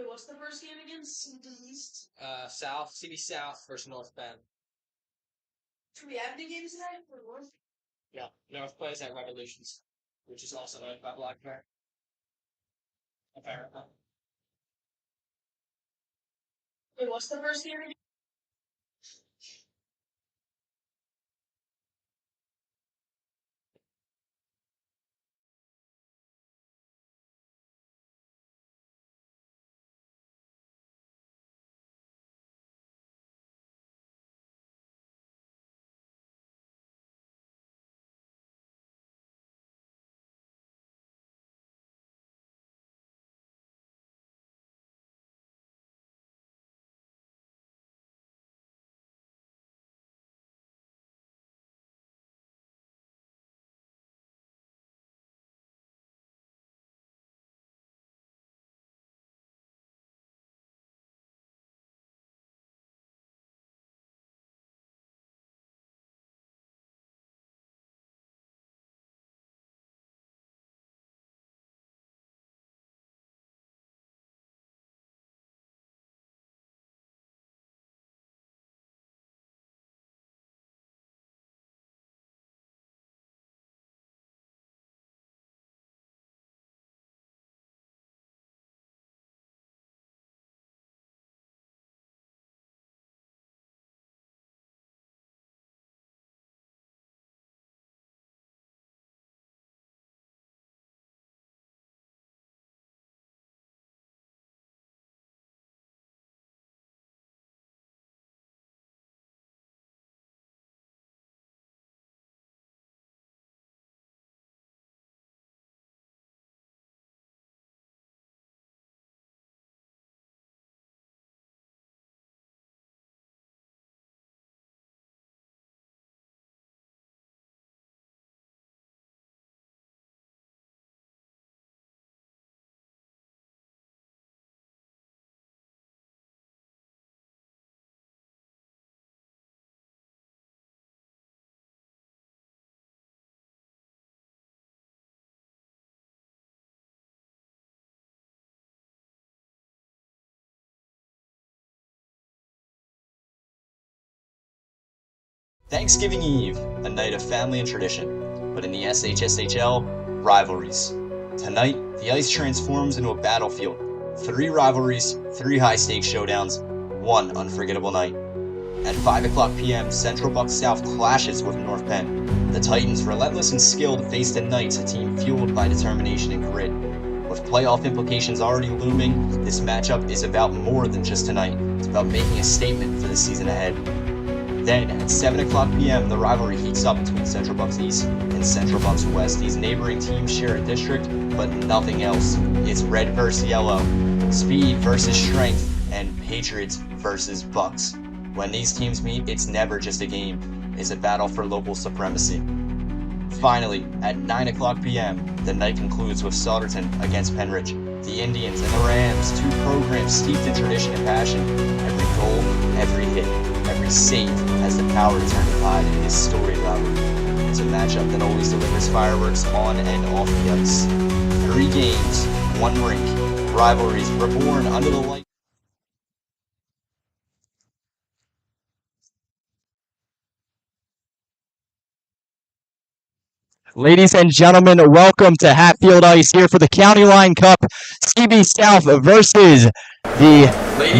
Wait, what's the first game again? CD East? CB South versus North Penn. Do we have any games tonight for North? Yeah, North plays at Revolutions, which is also owned by Black Bear. Apparently. Wait, what's the first game again? Thanksgiving Eve, a night of family and tradition, but in the SHSHL, rivalries. Tonight, the ice transforms into a battlefield. 3 rivalries, 3 high-stakes showdowns, 1 unforgettable night. At 5 o'clock p.m., Central Bucks South clashes with North Penn. The Titans, relentless and skilled, face the Knights, a team fueled by determination and grit. With playoff implications already looming, this matchup is about more than just tonight. It's about making a statement for the season ahead. Then, at 7 o'clock p.m., the rivalry heats up between Central Bucks East and Central Bucks West. These neighboring teams share a district, but nothing else. It's red versus yellow, speed versus strength, and Patriots versus Bucks. When these teams meet, it's never just a game. It's a battle for local supremacy. Finally, at 9 o'clock p.m., the night concludes with Sauterton against Penridge. The Indians and the Rams, 2 programs steeped in tradition and passion. Every goal, every hit, every save has the power to turn the tide in this storied rivalry. It's a matchup that always delivers fireworks on and off the ice. 3 games, 1 rink. Rivalries reborn under the light. Ladies and gentlemen, welcome to Hatfield Ice here for the County Line Cup. CB South versus the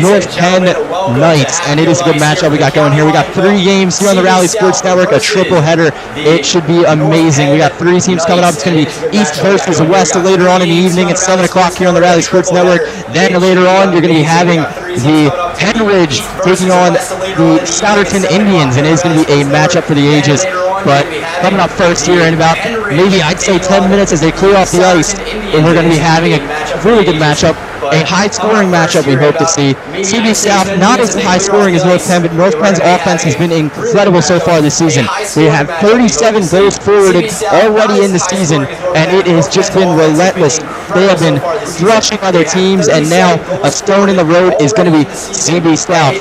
North Penn Knights, and it is a good matchup we got going here. We got 3 games here on the Rally Sports Network, a triple header. It should be amazing. We got 3 teams coming up. It's going to be East versus West later on in the evening at 7 o'clock here on the Rally Sports Network. Then later on, you're going to be having the Penridge taking on the Sauterton Indians, and it is going to be a matchup for the ages. But coming up first here in about maybe I'd say 10 minutes as they clear off the ice, and we're going to be having a really good matchup, a high-scoring matchup we hope to see. CB South not as high-scoring as North Penn, but North Penn's offense has been incredible so far this season. We have 37 goals forwarded already in the season, and it has just been relentless They have been crushing other teams, and now a stone in the road is going to be CB South.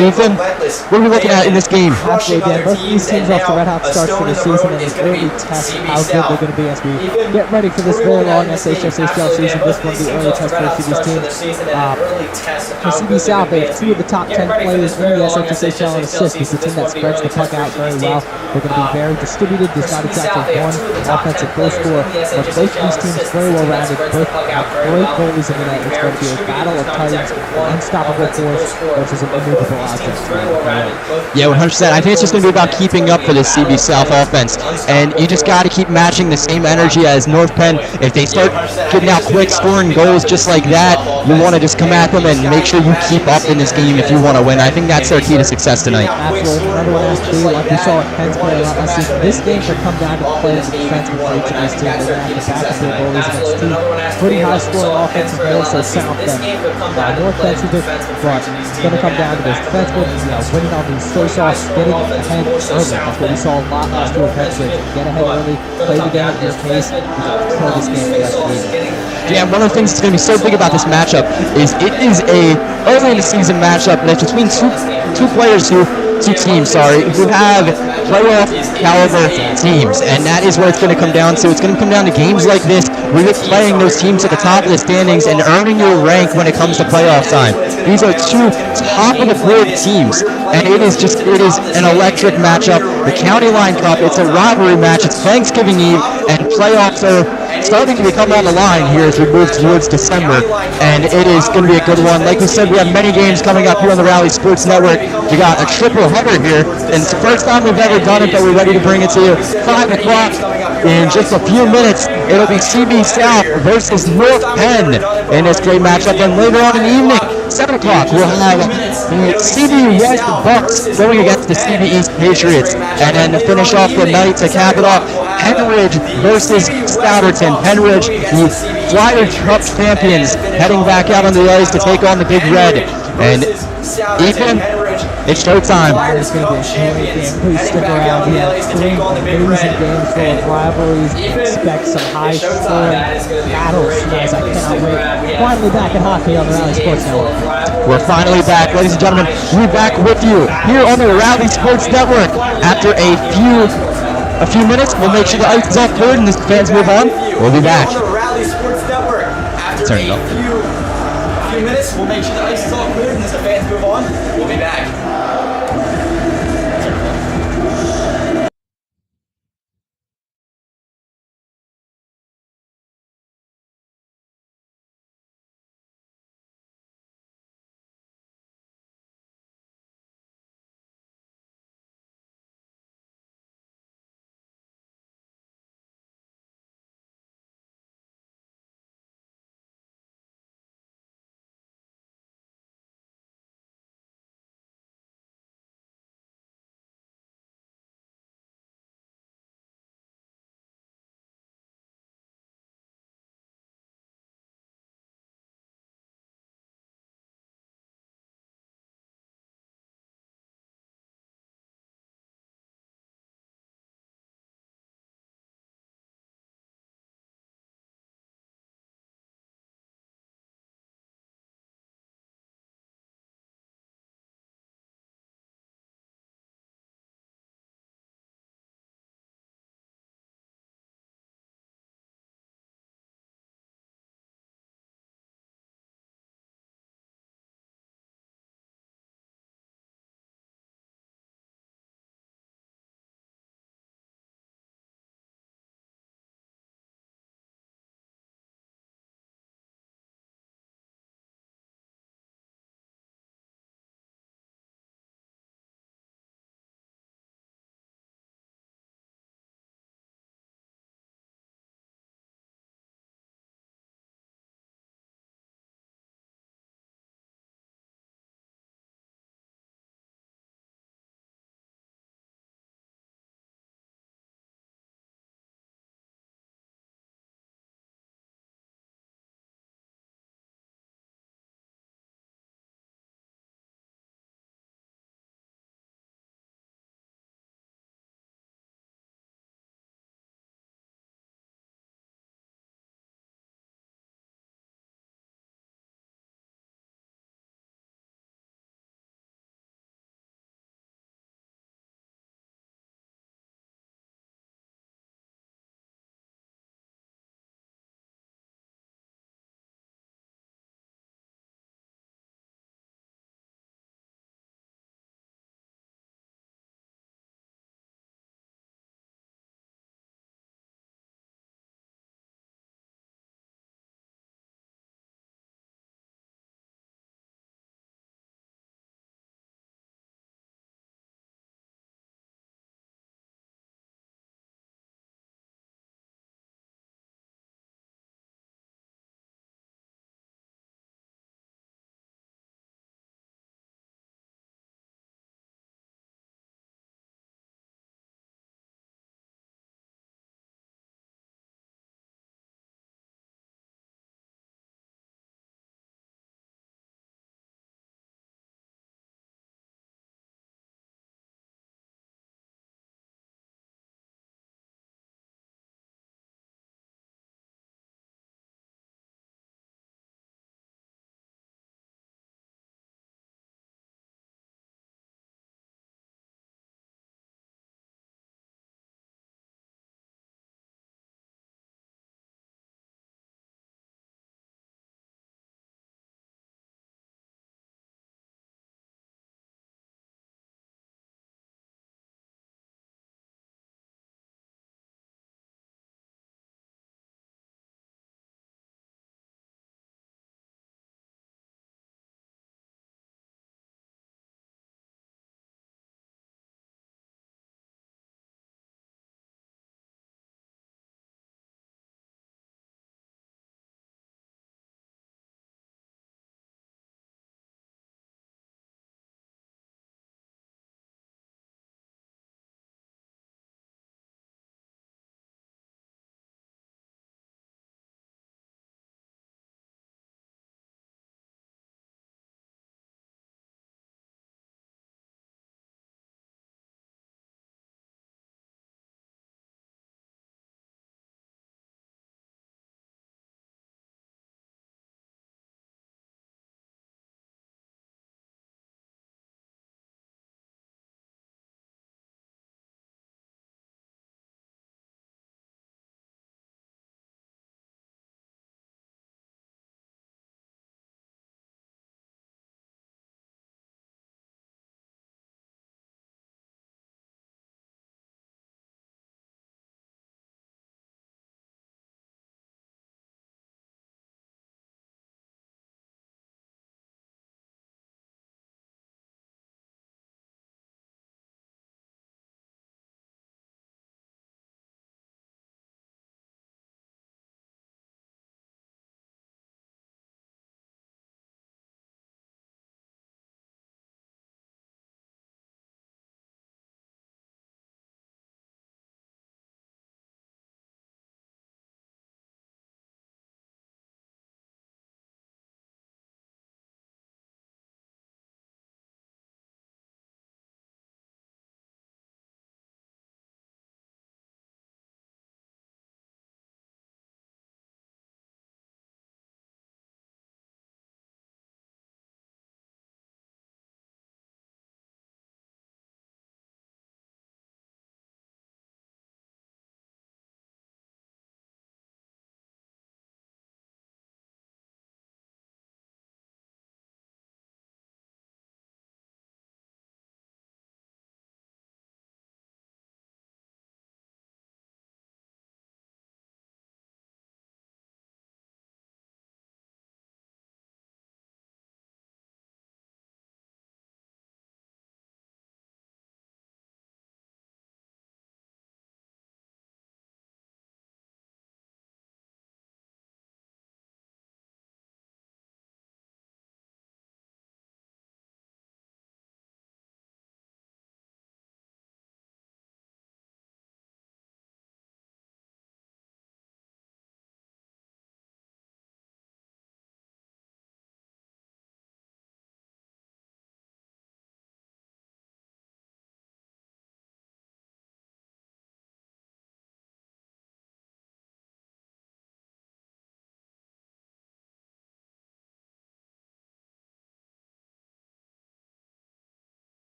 Ethan, what are we looking at in this game? Absolutely, Dan. Both of these teams off to red hot starts for the season, and it really tests how good they're going to be as we get ready for this very long SHSHL season. This one, the early test for each of these teams. For CB South, they have 2 of the top 10 players in the SHSHL in assists. It's a team that spreads the puck out very well. They're going to be very distributed. There's not exactly one offensive goal scorer, but both of these teams very well rounded. Both have great goalies in the net. It's going to be a battle of titans, an unstoppable force versus an immovable object. Yeah, 100%. I think it's just going to be about keeping up for this CB South offense, and you just got to keep matching the same energy as North Penn. If they start getting out quick, scoring goals just like that, you want to just come at them and make sure you keep up in this game if you want to win. I think that's their key to success tonight. Absolutely. Another one has to be, like we saw at Penn's play a lot last season, this game could come down to the players and defensemen for each of these teams. They're going to have to back up their goalies against 2 pretty high-scoring offensive goals, so South Penn. North Penn, but it's going to come down to this defenseman, winning on these face-offs, getting ahead early. That's what we saw a lot last year at Penn. Get ahead early, play the game at your pace, and control this game for the rest of the season. Yeah, one of the things that's going to be so big about this matchup is it is a early in the season matchup, and it's between two teams who have playoff caliber teams, and that is what it's going to come down to. It's going to come down to games like this where you're playing those teams at the top of the standings and earning your rank when it comes to playoff time. These are 2 top of the board teams, and it is an electric matchup. The County Line Cup, it's a rivalry match. It's Thanksgiving Eve, and playoffs are starting to become on the line here as we move towards December, and it is going to be a good one. Like we said, we have many games coming up here on the Rally Sports Network. We got a triple header here, and it's the first time we've ever done it, but we're ready to bring it to you. 5 o'clock in just a few minutes, it'll be CB South versus North Penn in this great matchup, and later on in the evening, 7 o'clock, we'll have the CB West Bucks going against the CB East Patriots, and then to finish off the night, to cap it off, Penridge versus Stouterton. Penridge, the Flyer Cup champions, heading back out on the ice to take on the Big Red. And Ethan, it's showtime. It's going to be a great game. Please stick around. We have 3 amazing games full of rivalries. Expect some high-scoring battles, guys. I cannot wait. Finally back in hockey on the Rally Sports Network. We're finally back, ladies and gentlemen. We're back with you here on the Rally Sports Network. After a few minutes, we'll make sure the ice is all cleared and the fans move on. We'll be back. Turn it up. A few minutes, we'll make sure the ice is all cleared and as the fans move on, we'll be back.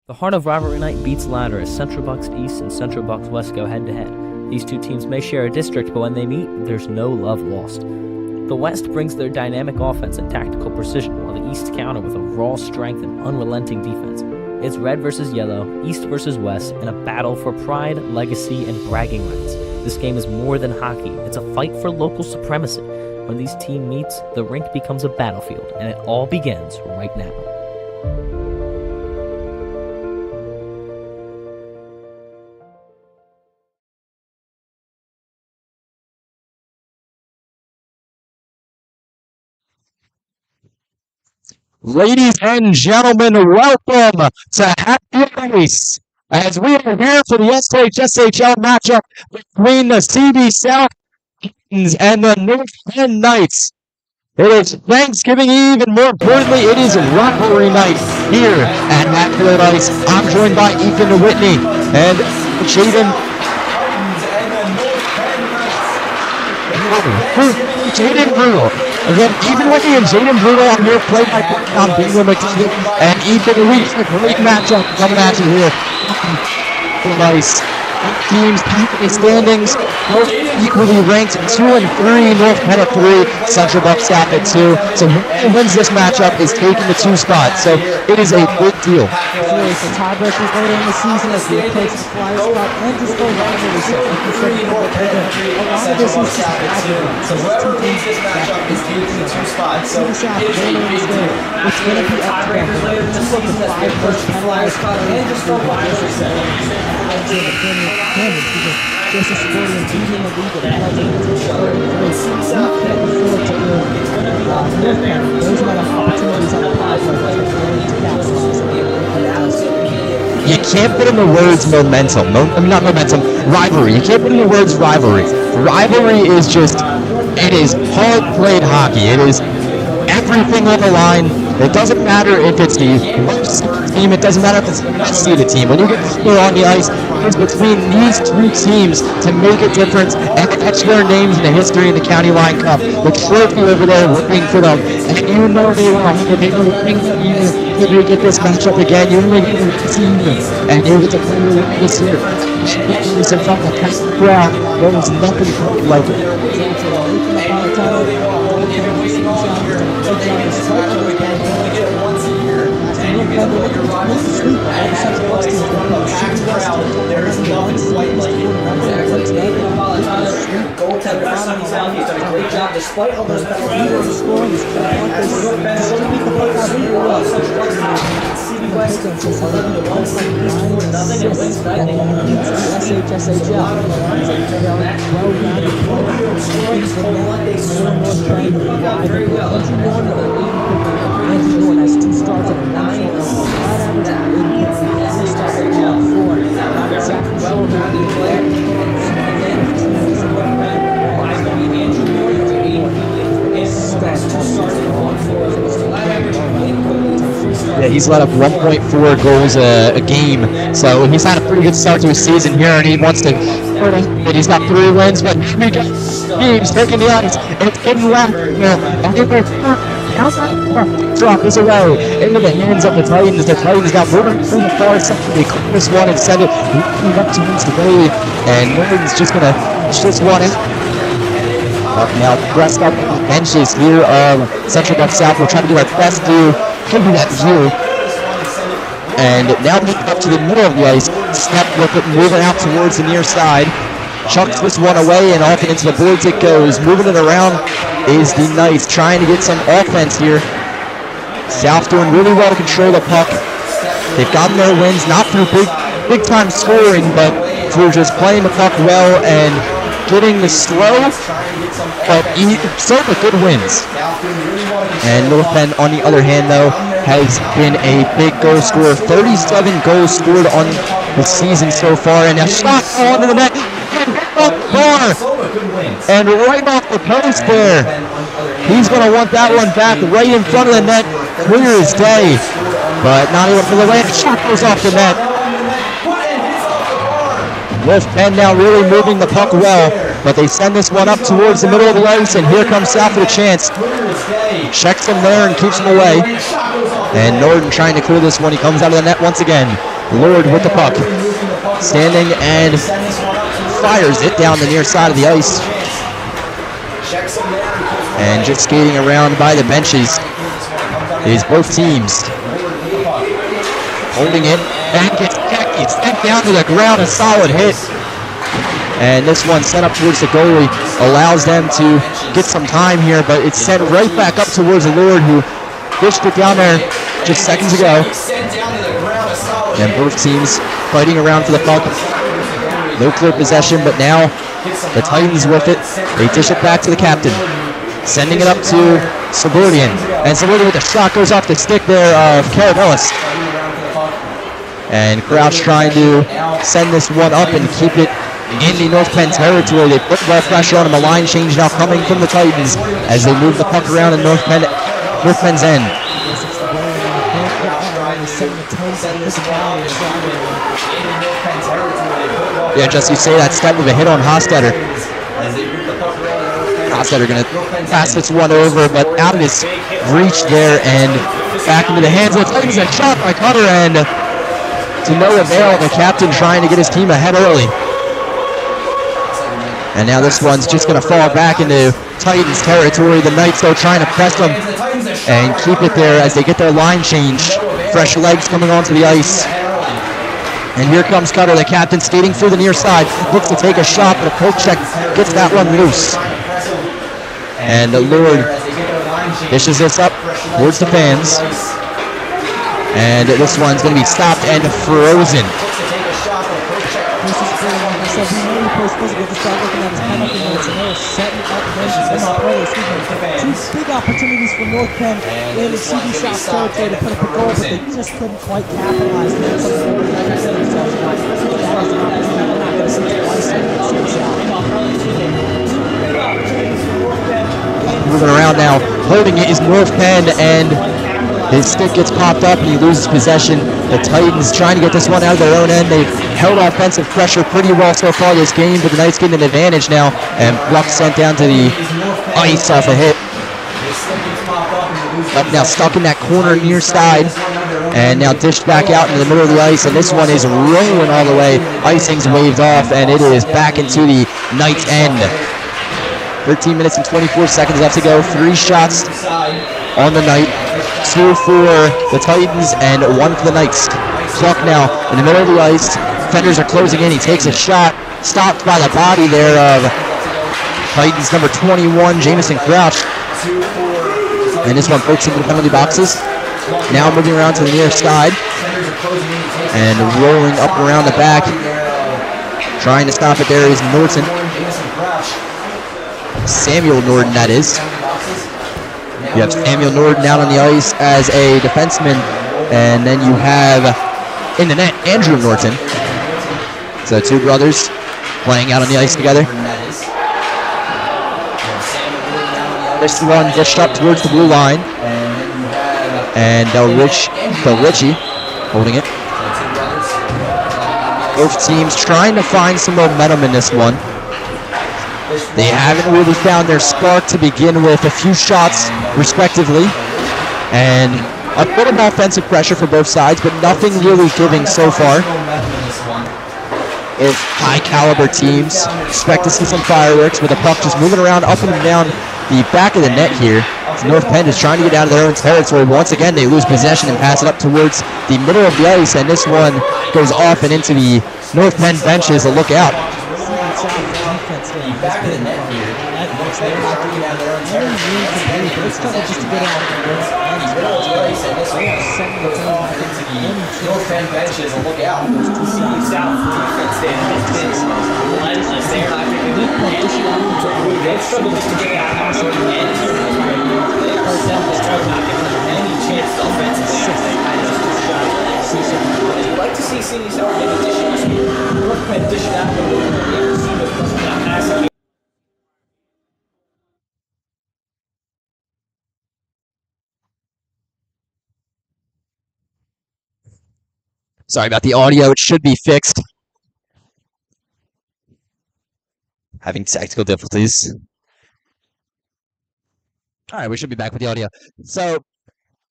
The heart of rivalry night beats louder as Central Bucks East and Central Bucks West go head-to-head. These two teams may share a district, but when they meet, there's no love lost. The West brings their dynamic offense and tactical precision, while the East counter with a raw strength and unrelenting defense. It's red versus yellow, East versus West, in a battle for pride, legacy, and bragging rights. This game is more than hockey. It's a fight for local supremacy. When these teams meet, the rink becomes a battlefield, and it all begins right now. Ladies and gentlemen, welcome to Happy Ice as we are here for the SHSHL matchup between the CB South Titans and the North Penn Knights. It is Thanksgiving Eve, and more importantly, it is rivalry night here at Happy Ice. I'm joined by Ethan Whitney and Jaden Brutal. Again, Ethan Whitney and Jaden Brutal on here, played by Bingo McKinnon and Ethan Weeks. A great matchup coming at you here. Nice. Teams keep the standings, both equally ranked 2 and 3, North Penn at 3, Central Bucks South at 2. So whoever wins this matchup is taking the 2 spot. So it is a big deal. Absolutely. So tiebreakers later in the season as we approach the Flyers spot and just go rivalry. So like you said, a lot of this is just rivalry. So whoever wins this matchup is taking the 2 spots. So South later in this game, it's going to be up to them. 2 of the 5 first Flyers spot and just go rivalry. Just a sporting and beating the league that allows them to score race. We can't afford to go North Penn. Those are the opportunities on the pipeline to capitalize. You can't put in the words momentum. Not momentum, rivalry. You can't put in the words rivalry. Rivalry is just, it is hard played hockey. It is everything on the line. It doesn't matter if it's the worst team. It doesn't matter if it's the best seeded team. When you get here on the ice, it's between these 2 teams to make a difference and etch their names in the history of the County Line Cup. The trophy over there waiting for them. And you know they will. They will bring if you get this matchup again, you only get this year. And you get to play this year. It's in front of the crowd. There was nothing like it. Despite all those penalties, scoring is has 2 starts at 1 average of 3 starts at 4. Yeah, he's let up 1.4 goals a game, so he's had a pretty good start to his season here, and he wants to. He's got 3 wins, but we got games taking the ice. It's getting left. Drop this away into the hands of the Titans. The Titans got moving through the far side. They clear this one and send it up towards the goalie, and Norton's just gonna push this one in. Now pressed up on the benches here of Central Bucks South. We're trying to do our best to give you that view. And now moving up to the middle of the ice. Step with it, moving out towards the near side. Chucks this one away and off and into the boards it goes. Moving it around is the Knights, trying to get some offense here. South doing really well to control the puck. They've gotten their wins, not through big time scoring, but through just playing the puck well and getting the slow, but still the good wins. And North Penn, on the other hand, though, has been a big goal scorer. 37 goals scored on the season so far, and a shot onto the net. And right off the post there. He's going to want that one back right in front of the net, clear as day. But not able to pull away. The shot goes off the net. North Penn now really moving the puck well, but they send this one up towards the middle of the ice, and here comes South with a chance. Checks him there and keeps him away. And Norton trying to clear this one. He comes out of the net once again. Lord with the puck. Standing and fires it down the near side of the ice. And just skating around by the benches is both teams. Holding it and gets sent down to the ground, a solid hit. And this one sent up towards the goalie, allows them to get some time here, but it's sent right back up towards the Lord, who dished it down there just seconds ago. And both teams fighting around for the puck. No clear possession, but now the Titans with it. They dish it back to the captain, sending it up to Suburban. And Suburban with the shot goes off the stick there of Carabelis. And Crouch trying to send this one up and keep it in the North Penn territory. They put more pressure on him. A line change now coming from the Titans as they move the puck around in North Penn's end. Yeah, just you say that step with a hit on Hostetter. Hostetter going to pass this one over, but out of his reach there and back into the hands of the Titans. A shot by Cutter, and to no avail. The captain trying to get his team ahead early. And now this one's just going to fall back into Titans territory. The Knights, though, trying to press them and keep it there as they get their line change. Fresh legs coming onto the ice. And here comes Cutter, the captain, skating through the near side. Looks to take a shot, but a poke check gets that one loose. And the Lord dishes this up towards the fans. And this one's going to be stopped and frozen. So he really plays physical. Just start looking at his penalty minutes, and they're setting up two big opportunities for North Penn in CB South territory to put up a goal, but they just couldn't quite capitalize. That was an opportunity we're not going to see twice in CB South. Moving around now, holding it is North Penn, and his stick gets popped up and he loses possession. The Titans trying to get this one out of their own end. They've held offensive pressure pretty well so far this game, but the Knights getting an advantage now. And Buck sent down to the ice off a hit. Buck now stuck in that corner near side. And now dished back out into the middle of the ice. And this one is rolling all the way. Icing's waved off, and it is back into the Knights' end. 13 minutes and 24 seconds left to go. 3 shots on the night. 2 for the Titans and 1 for the Knights. Buck now in the middle of the ice. Defenders are closing in. He takes a shot. Stopped by the body there of Titans number 21, Jamison Crouch. And this one pokes into the penalty boxes. Now moving around to the near side. And rolling up around the back. Trying to stop it there is Norton. Samuel Norton, that is. You have Samuel Norton out on the ice as a defenseman, and then you have in the net Andrew Norton. So 2 brothers playing out on the ice together. This one dished up towards the blue line, and Richie holding it. Both teams trying to find some momentum in this one. They haven't really found their spark to begin with. A few shots, respectively, and a bit of offensive pressure for both sides, but nothing really giving so far. If high-caliber teams expect to see some fireworks with the puck just moving around up and down the back of the net here. North Penn is trying to get out of their own territory. Once again, they lose possession and pass it up towards the middle of the ice, and this one goes off and into the North Penn benches. A look out. Back of the net here. North Penn benches, and look out. They've struggled to get out of the end. Any chance offensively. I'd like to see Cindy South get addition. North Penn addition after Sorry about the audio. It should be fixed. Having technical difficulties. All right, we should be back with the audio. So,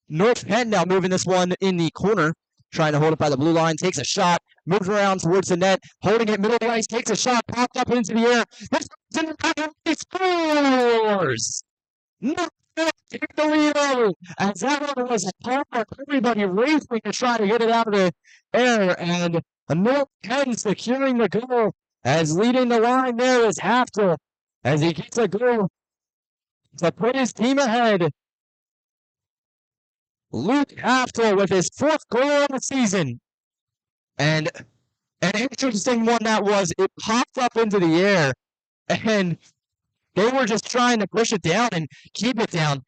North Penn now moving this one in the corner. trying to hold it by the blue line, takes a shot, moves around towards the net, holding it middle of the ice, takes a shot, popped up into the air. This in the back, he scores! No, take the lead over. As that one was a pop, everybody racing to try to get it out of the air, and North Penn securing the goal. As leading the line there is Haftel, as he gets a goal to put his team ahead. Luke Haftel with his 4th goal of the season. And an interesting one that was, it popped up into the air, and they were just trying to push it down and keep it down.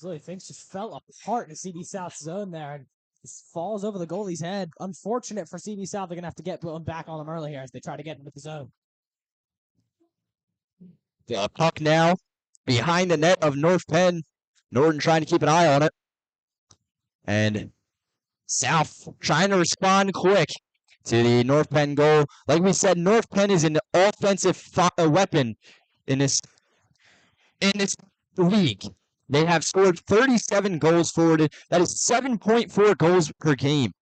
Really, things just fell apart in CB South's zone there, and just falls over the goalie's head. Unfortunate for CB South. They're going to have to get back on them early here as they try to get into the zone. The puck now behind the net of North Penn. Norton trying to keep an eye on it. And South trying to respond quick to the North Penn goal. Like we said, North Penn is an offensive weapon in this league. They have scored 37 goals forward. That is 7.4 goals per game.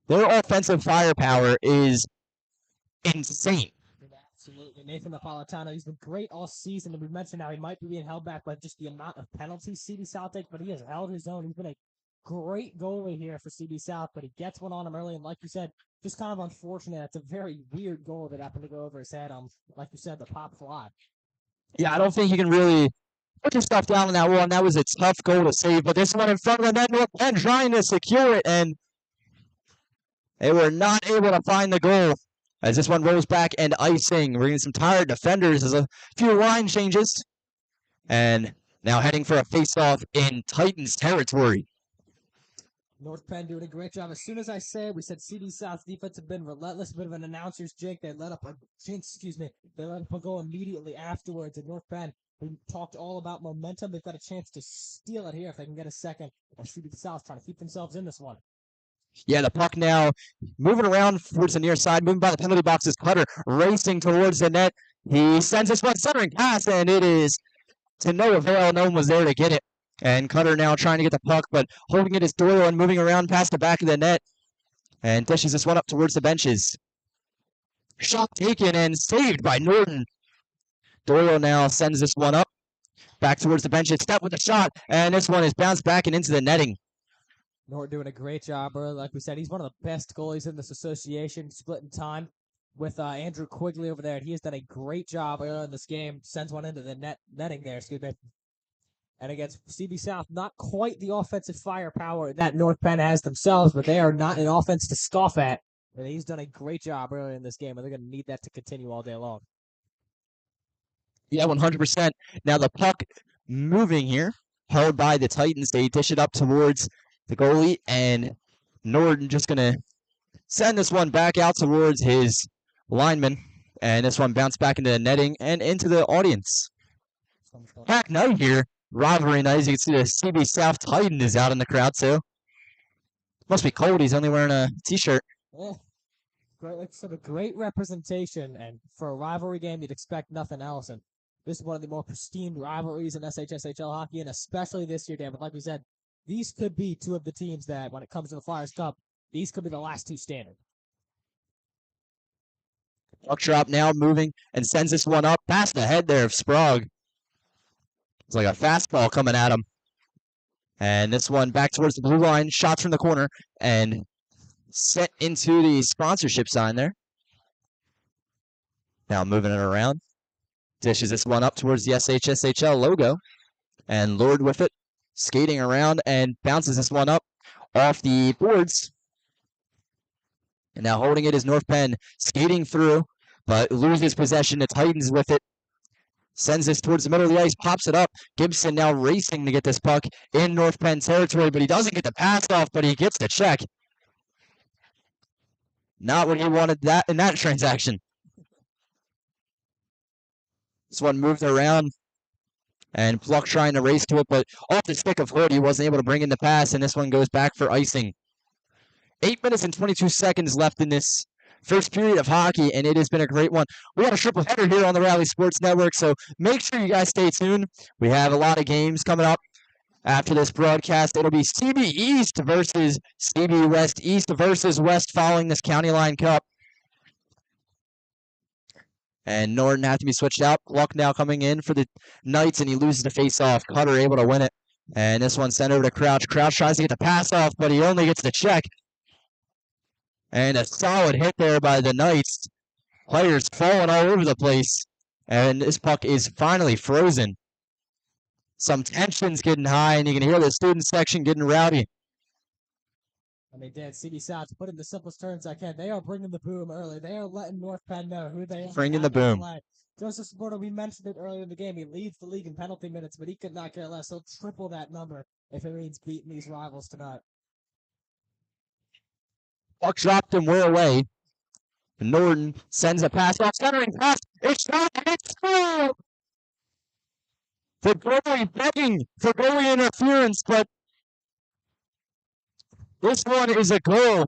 Their offensive firepower is insane. Absolutely. Nathan Napolitano, he's been great all season, and we mentioned how he might be being held back by just the amount of penalties CB South takes, but he has held his own. He's been a great goalie here for CB South, but he gets one on him early, and like you said, just kind of unfortunate. It's a very weird goal that happened to go over his head. Like you said, the pop fly. Yeah, I don't think you can really put your stuff down on that one. That was a tough goal to save, but this one in front of the net, North Penn trying to secure it, and they were not able to find the goal. As this one rolls back and icing. We're getting some tired defenders. There's a few line changes. And now heading for a face-off in Titans territory. North Penn doing a great job. As soon as I said, we said CD South's defense have been relentless. A bit of an announcer's jink. They let up a goal immediately afterwards. And North Penn, we talked all about momentum. They've got a chance to steal it here if they can get a second. Or CD South trying to keep themselves in this one. Yeah, the puck now moving around towards the near side, moving by the penalty box is Cutter, racing towards the net. He sends this one centering pass, and it is to no avail. No one was there to get it. And Cutter now trying to get the puck, but holding it is Doyle and moving around past the back of the net. And dishes this one up towards the benches. Shot taken and saved by Norton. Doyle now sends this one up back towards the benches. Step with the shot, and this one is bounced back and into the netting. Norton doing a great job, bro. Like we said, he's one of the best goalies in this association, splitting time with Andrew Quigley over there. And he has done a great job earlier in this game. Sends one into the netting there, excuse me. And against CB South, not quite the offensive firepower that North Penn has themselves, but they are not an offense to scoff at. And he's done a great job earlier in this game, and they're going to need that to continue all day long. Yeah, 100%. Now the puck moving here, held by the Titans. They dish it up towards the goalie, and Norton just going to send this one back out towards his lineman, and this one bounced back into the netting and into the audience. Back night here, rivalry night. As you can see, the CB South Titan is out in the crowd, too. Must be cold. He's only wearing a t-shirt. Yeah. Great, like sort of great representation, and for a rivalry game, you'd expect nothing else. And this is one of the more pristine rivalries in SHSHL hockey, and especially this year, Dan. But like we said, these could be two of the teams that, when it comes to the Flyers Cup, these could be the last two standing. Puck drop now moving and sends this one up past the head there of Sprague. It's like a fastball coming at him. And this one back towards the blue line, shots from the corner, and set into the sponsorship sign there. Now moving it around. Dishes this one up towards the SHSHL logo. And Lord with it, skating around and bounces this one up off the boards. And now holding it is North Penn, skating through, but loses possession. The Titans with it. Sends this towards the middle of the ice, pops it up. Gibson now racing to get this puck in North Penn territory, but he doesn't get the pass off, but he gets the check. Not what he wanted that in that transaction. This one moved around, and Pluck trying to race to it, but off the stick of Hood, he wasn't able to bring in the pass, and this one goes back for icing. 8 minutes and 22 seconds left in this first period of hockey, and it has been a great one. We got a triple header here on the Rally Sports Network, so make sure you guys stay tuned. We have a lot of games coming up. After this broadcast, it'll be CB East versus CB West. East versus West following this County Line Cup. And Norton have to be switched out. Luck now coming in for the Knights, and he loses the face-off. Cutter able to win it. And this one sent over to Crouch. Crouch tries to get the pass off, but he only gets the check. And a solid hit there by the Knights. Players falling all over the place. And this puck is finally frozen. Some tension's getting high, and you can hear the student section getting rowdy. I mean, Dan, CB South, to put it in the simplest terms I can, they are bringing the boom early. They are letting North Penn know who they are. Bringing the boom. Joseph Saporto, we mentioned it earlier in the game. He leads the league in penalty minutes, but he could not care less. He'll triple that number if it means beating these rivals tonight. Puck dropped and we're away. Norton sends a pass off, centering pass. It's shot, and it's through! The goalie begging for goalie interference, but this one is a goal.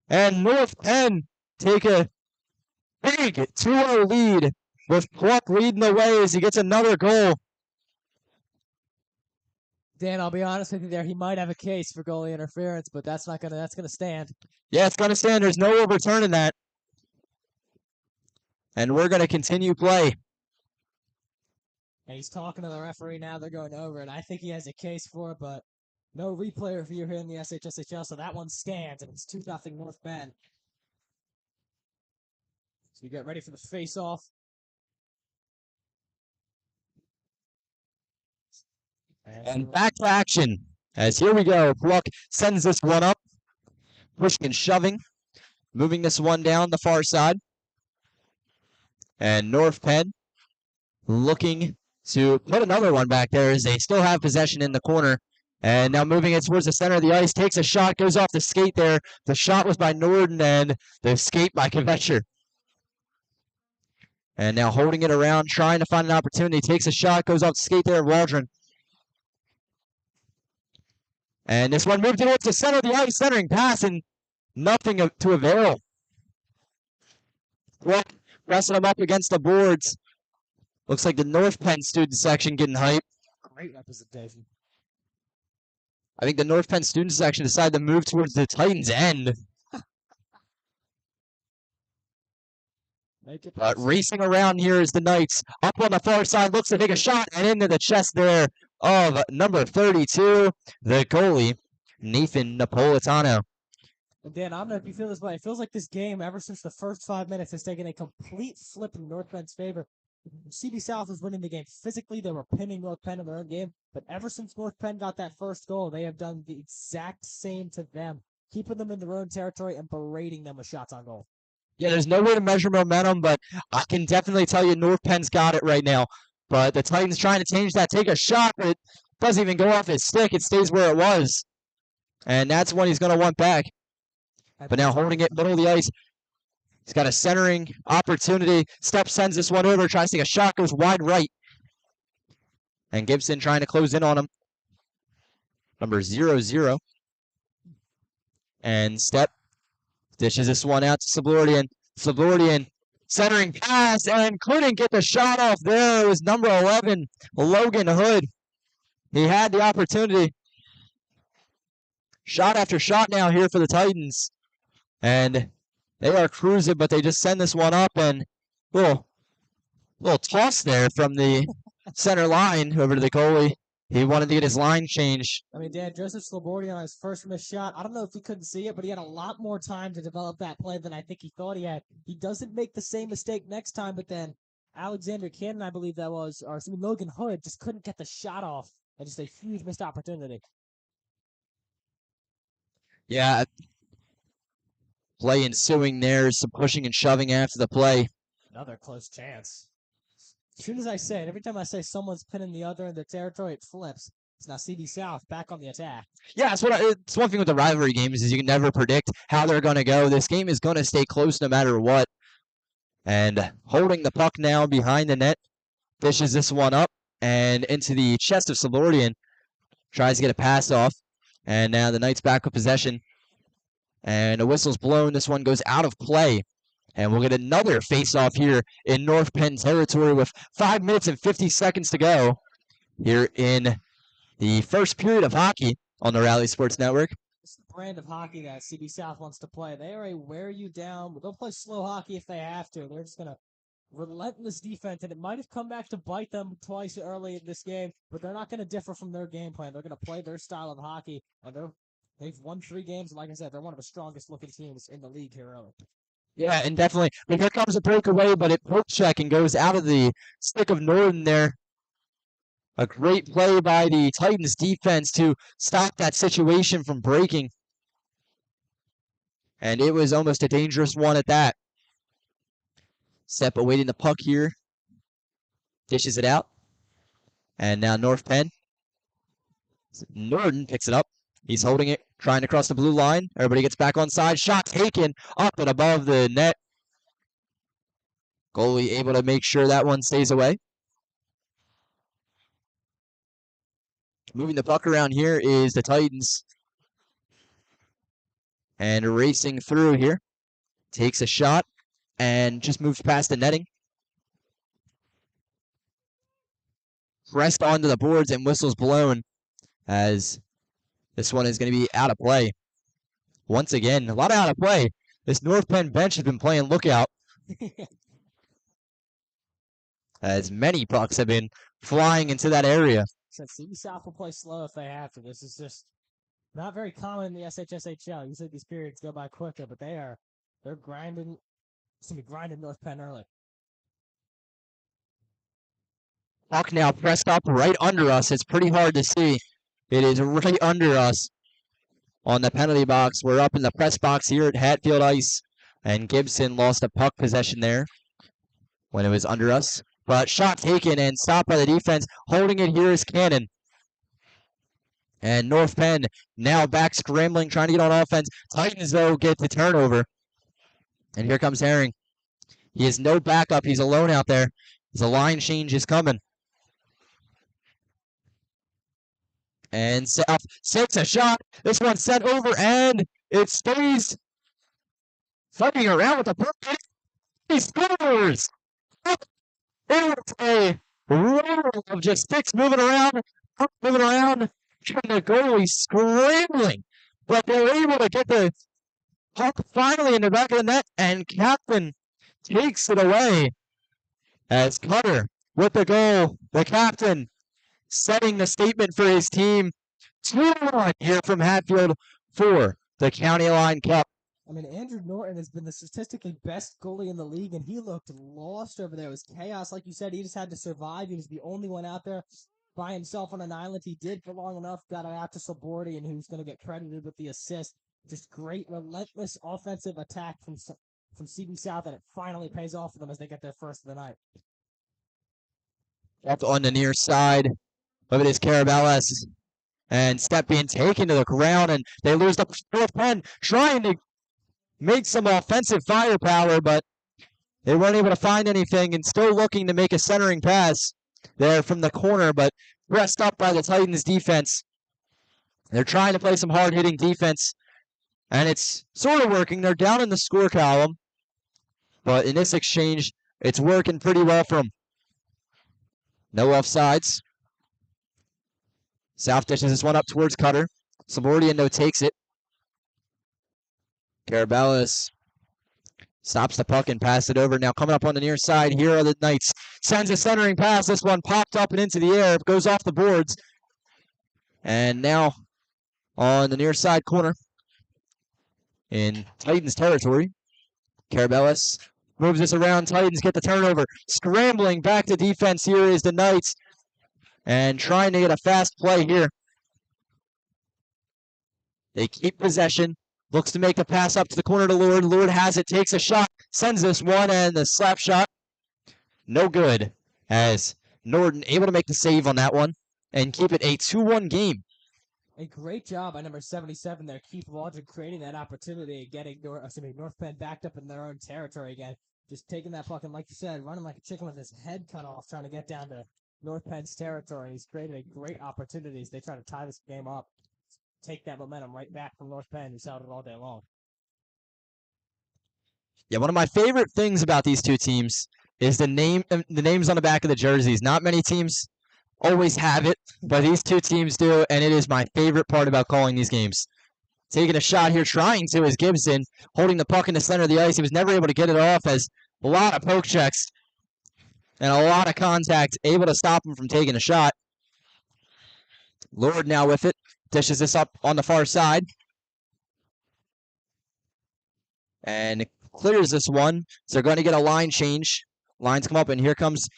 And North Penn take a big 2-0 lead with Pluck leading the way as he gets another goal. Dan, I'll be honest with you there. He might have a case for goalie interference, but that's gonna stand. Yeah, it's gonna stand. There's no overturning that. And we're gonna continue play. And he's talking to the referee now. They're going over it. I think he has a case for it, but no replay review here in the SHSHL, so that one stands, and it's 2-0 North Penn. So you get ready for the face-off. And back to action. As here we go. Pluck sends this one up. Pushing and shoving. Moving this one down the far side. And North Penn looking to put another one back there as they still have possession in the corner. And now moving it towards the center of the ice. Takes a shot. Goes off the skate there. The shot was by Norden and the skate by Kvetcher. And now holding it around. Trying to find an opportunity. Takes a shot. Goes off the skate there of Waldron. And this one moved towards the center of the ice. Centering pass and nothing to avail. Well, pressing them up against the boards. Looks like the North Penn student section getting hype. Great representation. I think the North Penn student section decided to move towards the Titans' end. But racing around here is the Knights. Up on the far side, looks to take a shot and into the chest there of number 32, the goalie, Nathan Napolitano. And Dan, I don't know if you feel this way. It feels like this game, ever since the first 5 minutes, has taken a complete flip in North Penn's favor. CB South was winning the game physically. They were pinning North Penn in their own game. But ever since North Penn got that first goal, they have done the exact same to them, keeping them in their own territory and berating them with shots on goal. Yeah, there's no way to measure momentum, but I can definitely tell you North Penn's got it right now. But the Titans trying to change that, take a shot, but it doesn't even go off his stick. It stays where it was. And that's when he's going to want back. But now holding it middle of the ice. He's got a centering opportunity. Step sends this one over, tries to take a shot, goes wide right. And Gibson trying to close in on him. Number 0-0. And Step dishes this one out to Sablordian. Sablordian centering pass and couldn't get the shot off there. It was number 11, Logan Hood. He had the opportunity. Shot after shot now here for the Titans. And they are cruising, but they just send this one up and little toss there from the center line over to the goalie. He wanted to get his line changed. I mean, Dan, Joseph Slobordi on his first missed shot, I don't know if he couldn't see it, but he had a lot more time to develop that play than I think he thought he had. He doesn't make the same mistake next time, but then Alexander Cannon, I believe that was, or Logan Hood, just couldn't get the shot off. And just a huge missed opportunity. Yeah. Play ensuing there, some pushing and shoving after the play. Another close chance. As soon as I say it, every time I say someone's pinning the other in their territory, it flips. It's now CB South back on the attack. Yeah, it's one thing with the rivalry games is you can never predict how they're going to go. This game is going to stay close no matter what. And holding the puck now behind the net, dishes this one up and into the chest of Sablordian. Tries to get a pass off. And now the Knights back with possession. And a whistle's blown. This one goes out of play. And we'll get another face-off here in North Penn territory with 5 minutes and 50 seconds to go here in the first period of hockey on the Rally Sports Network. It's the brand of hockey that CB South wants to play. They are a wear you down. They'll play slow hockey if they have to. They're just going to relentless defense, and it might have come back to bite them twice early in this game, but they're not going to differ from their game plan. They're going to play their style of hockey, and they've won 3 games. Like I said, they're one of the strongest looking teams in the league here early. Yeah, and definitely. But here comes a breakaway, but it poke check and goes out of the stick of Norton there. A great play by the Titans defense to stop that situation from breaking. And it was almost a dangerous one at that. Sepp awaiting the puck here. Dishes it out. And now North Penn. Norton picks it up. He's holding it, trying to cross the blue line. Everybody gets back on side. Shot taken up and above the net. Goalie able to make sure that one stays away. Moving the puck around here is the Titans. And racing through here. Takes a shot and just moves past the netting. Pressed onto the boards and whistles blown as this one is going to be out of play. Once again, a lot of out of play. This North Penn bench has been playing lookout. As many pucks have been flying into that area. Said CB South will play slow if they have to. This is just not very common in the SHSHL. Usually these periods go by quicker, but they're grinding. It's going to be grinding North Penn early. Puck now pressed up right under us. It's pretty hard to see. It is right under us on the penalty box. We're up in the press box here at Hatfield Ice. And Gibson lost a puck possession there when it was under us. But shot taken and stopped by the defense. Holding it here is Cannon. And North Penn now back scrambling, trying to get on offense. Titans, though, get the turnover. And here comes Herring. He has no backup. He's alone out there. The line change is coming. And South takes a shot. This one sent over, and it stays fighting around with the puck. He scores! It was a roll of just sticks moving around, and the goalie scrambling. But they were able to get the puck finally in the back of the net, and Captain takes it away. As Cutter with the goal, the captain setting the statement for his team. 2-1 here from Hatfield for the County Line Cup. I mean, Andrew Norton has been the statistically best goalie in the league, and he looked lost over there. It was chaos. Like you said, he just had to survive. He was the only one out there by himself on an island. He did for long enough, got it out to Sabordi, and who's going to get credited with the assist. Just great, relentless offensive attack from CB South, and it finally pays off for them as they get their first of the night. Up on the near side. Look at this Carabellas. And Step being taken to the ground, and they lose the North Penn, trying to make some offensive firepower, but they weren't able to find anything, and still looking to make a centering pass there from the corner, but pressed up by the Titans defense. They're trying to play some hard-hitting defense, and it's sort of working. They're down in the score column, but in this exchange, it's working pretty well for them. No offsides. South dishes this one up towards Cutter. Sabordiano takes it. Carabellas stops the puck and passes it over. Now coming up on the near side, here are the Knights. Sends a centering pass. This one popped up and into the air. It goes off the boards. And now on the near side corner in Titans territory, Carabellas moves this around. Titans get the turnover. Scrambling back to defense here is the Knights. And trying to get a fast play here. They keep possession. Looks to make the pass up to the corner to Lord. Lord has it, takes a shot, sends this one, and the slap shot. No good, as Norton able to make the save on that one and keep it a 2-1 game. A great job by number 77 there, Keith Waldron, creating that opportunity and getting North Penn backed up in their own territory again. Just taking that puck and, like you said, running like a chicken with his head cut off, trying to get down to North Penn's territory. He's created a great opportunity as they try to tie this game up. Take that momentum right back from North Penn, who's held it all day long. Yeah, one of my favorite things about these two teams is the names on the back of the jerseys. Not many teams always have it, but these two teams do, and it is my favorite part about calling these games. Taking a shot here, trying to, is Gibson, holding the puck in the center of the ice. He was never able to get it off, as a lot of poke checks and a lot of contact, able to stop him from taking a shot. Lord now with it, dishes this up on the far side. And clears this one, so they're going to get a line change. Lines come up, and here comes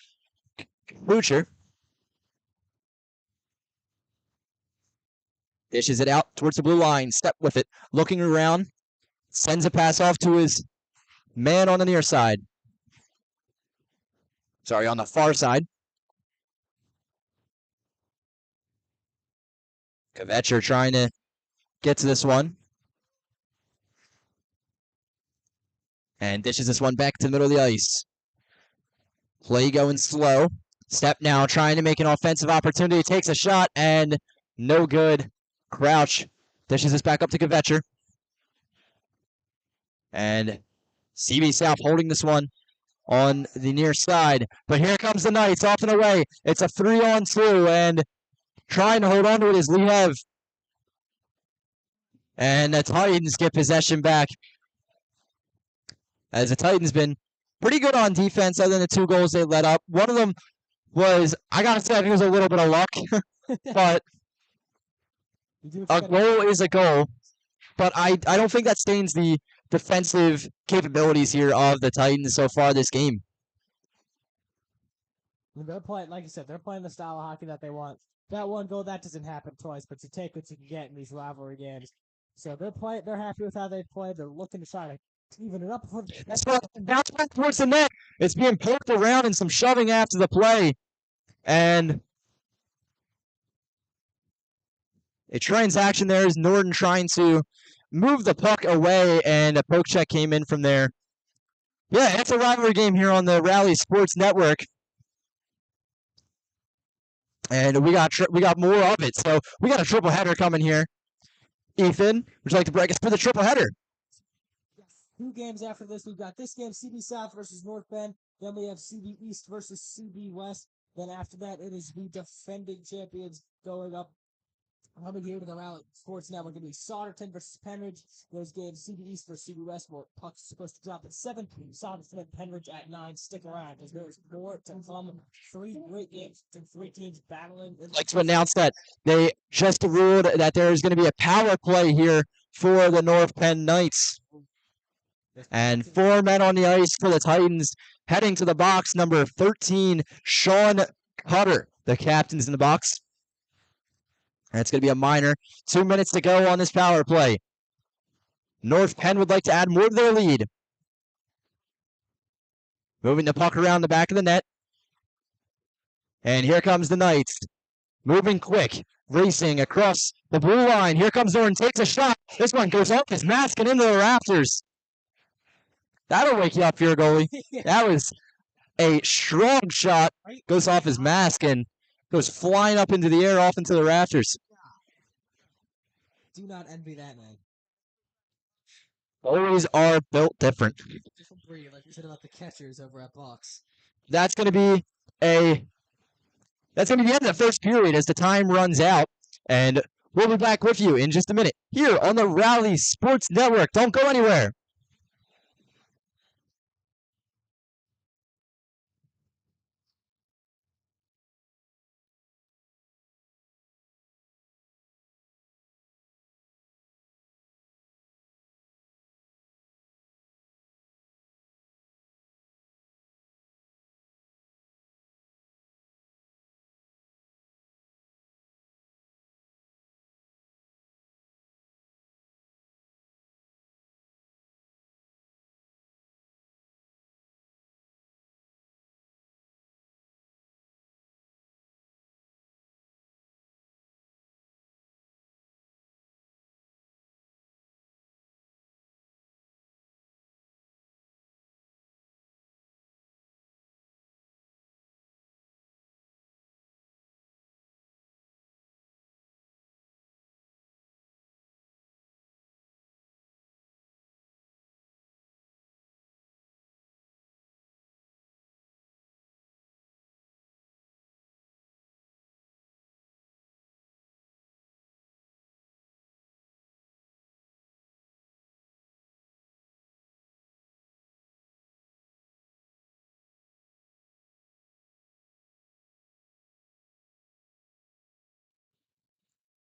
Boucher. Dishes it out towards the blue line. Step with it. Looking around. Sends a pass off to his man on the near side. Sorry, on the far side. Kvetcher trying to get to this one. And dishes this one back to the middle of the ice. Play going slow. Step now trying to make an offensive opportunity. Takes a shot and no good. Crouch dishes this back up to Kvetcher. And CB South holding this one on the near side. But here comes the Knights off and away. It's a 3-on-2 and trying to hold on to it is Liev. And the Titans get possession back. As the Titans been pretty good on defense other than the 2 goals they let up. One of them was, I gotta say, I think it was a little bit of luck. But a goal is a goal. But I don't think that stains the defensive capabilities here of the Titans so far this game. They're playing, like you said, they're playing the style of hockey that they want. That one goal, that doesn't happen twice, but you take what you can get in these rivalry games. So they're happy with how they play. They're looking to try to even it up. That's what bounce back towards the net. It's being poked around and some shoving after the play. And a transaction there is Norton trying to move the puck away, and a poke check came in from there. Yeah, it's a rivalry game here on the Rally Sports Network. And we got more of it. So we got a triple header coming here. Ethan, would you like to break us for the triple header? 2 games after this, we've got this game, CB South versus North Penn. Then we have CB East versus CB West. Then after that, it is the defending champions going up. Coming here to the Rally Sports Network, going to be Sauderton versus Penridge. Those games, CB East versus CB West. More pucks supposed to drop at 7. Sauderton and Penridge at 9. Stick around, because there's more to come. 3 great games, 3 teams battling. I'd like to announce that they just ruled that there is going to be a power play here for the North Penn Knights. And 4 men on the ice for the Titans. Heading to the box, number 13, Sean Cutter. The captain's in the box. And it's going to be a minor. 2 minutes to go on this power play. North Penn would like to add more to their lead. Moving the puck around the back of the net. And here comes the Knights. Moving quick. Racing across the blue line. Here comes Norton. Takes a shot. This one goes off his mask and into the rafters. That'll wake you up here, goalie. That was a strong shot. Goes off his mask and goes flying up into the air, off into the rafters. Do not envy that, man. Goalies are built different. Different breed, like you said about the catchers over at Box. That's going to be the end of the first period as the time runs out. And we'll be back with you in just a minute here on the Rally Sports Network. Don't go anywhere.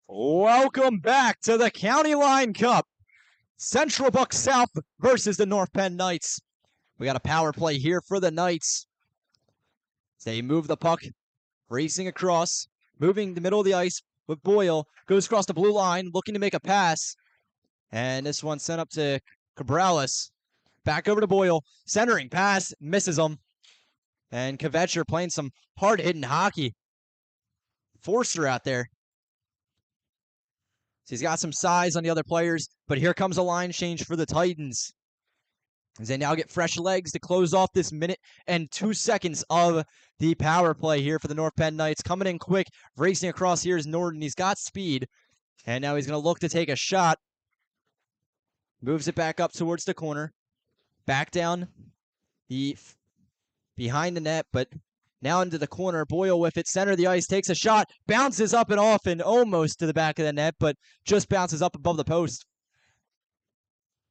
Welcome back to the County Line Cup. Central Bucks South versus the North Penn Knights. We got a power play here for the Knights. They move the puck, racing across, moving the middle of the ice with Boyle. Goes across the blue line, looking to make a pass. And this one sent up to Cabrales. Back over to Boyle. Centering pass, misses him. And Kvetcher playing some hard-hitting hockey. Forster out there. So he's got some size on the other players, but here comes a line change for the Titans. As they now get fresh legs to close off this minute and 2 seconds of the power play here for the North Penn Knights. Coming in quick, racing across here is Norton. He's got speed, and now he's going to look to take a shot. Moves it back up towards the corner. Back down behind the net, but now into the corner. Boyle with it, center of the ice, takes a shot, bounces up and off and almost to the back of the net, but just bounces up above the post.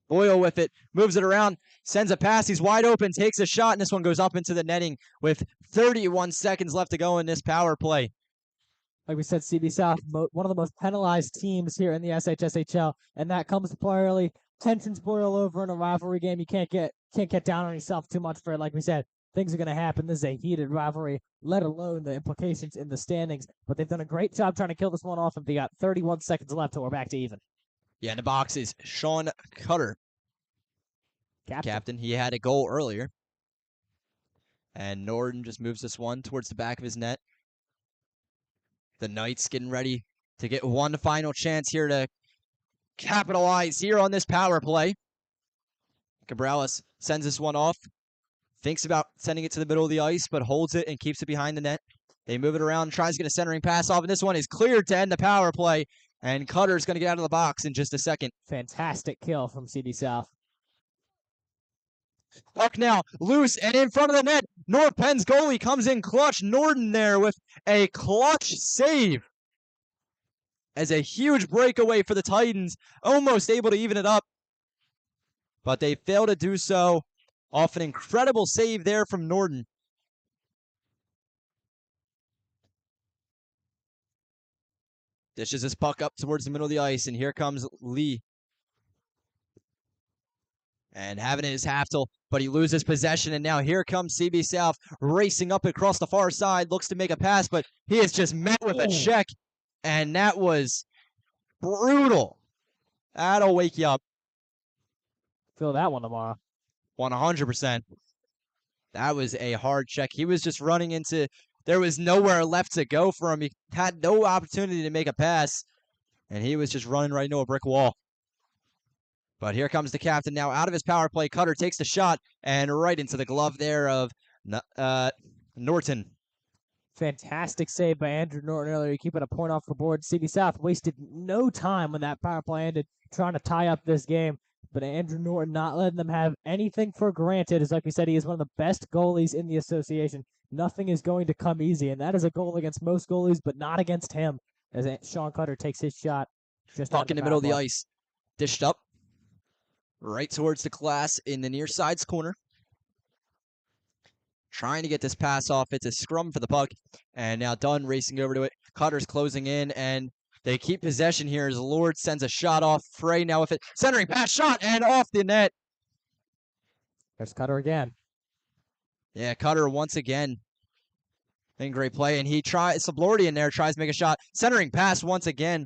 Boyle with it, moves it around, sends a pass, he's wide open, takes a shot, and this one goes up into the netting with 31 seconds left to go in this power play. Like we said, CB South, one of the most penalized teams here in the SHSHL, and that comes primarily tensions boil over in a rivalry game. You can't get down on yourself too much for it. Like we said, things are going to happen. This is a heated rivalry, let alone the implications in the standings. But they've done a great job trying to kill this one off, and they got 31 seconds left till we're back to even. Yeah, in the box is Sean Cutter. Captain. He had a goal earlier. And Norton just moves this one towards the back of his net. The Knights getting ready to get one final chance here to capitalize here on this power play. Cabrales sends this one off. Thinks about sending it to the middle of the ice, but holds it and keeps it behind the net. They move it around, tries to get a centering pass off, and this one is cleared to end the power play. And Cutter's going to get out of the box in just a second. Fantastic kill from CB South. Puck now loose and in front of the net. North Penn's goalie comes in clutch. Norton there with a clutch save. As a huge breakaway for the Titans, almost able to even it up. But they fail to do so off an incredible save there from Norton. Dishes this puck up towards the middle of the ice, and here comes Lee. And having it is Haftel, but he loses possession, and now here comes CB South racing up across the far side, looks to make a pass, but he is just met with a check, and that was brutal. That'll wake you up. Feel that one tomorrow. 100%. That was a hard check. He was just running into, there was nowhere left to go for him. He had no opportunity to make a pass, and he was just running right into a brick wall. But here comes the captain now out of his power play. Cutter takes the shot and right into the glove there of Norton. Fantastic save by Andrew Norton earlier, keeping a point off the board. CB South wasted no time when that power play ended trying to tie up this game. But Andrew Norton not letting them have anything for granted. As like we said, he is one of the best goalies in the association. Nothing is going to come easy, and that is a goal against most goalies, but not against him. As Sean Cutter takes his shot. Just puck in the middle of the ice. Dished up. Right towards the glass in the near side's corner. Trying to get this pass off. It's a scrum for the puck. And now Dunn racing over to it. Cutter's closing in, and they keep possession here as Lord sends a shot off. Frey now with it. Centering pass shot and off the net. There's Cutter again. Yeah, Cutter once again. In great play. And he tries, Sablordi in there, tries to make a shot. Centering pass once again.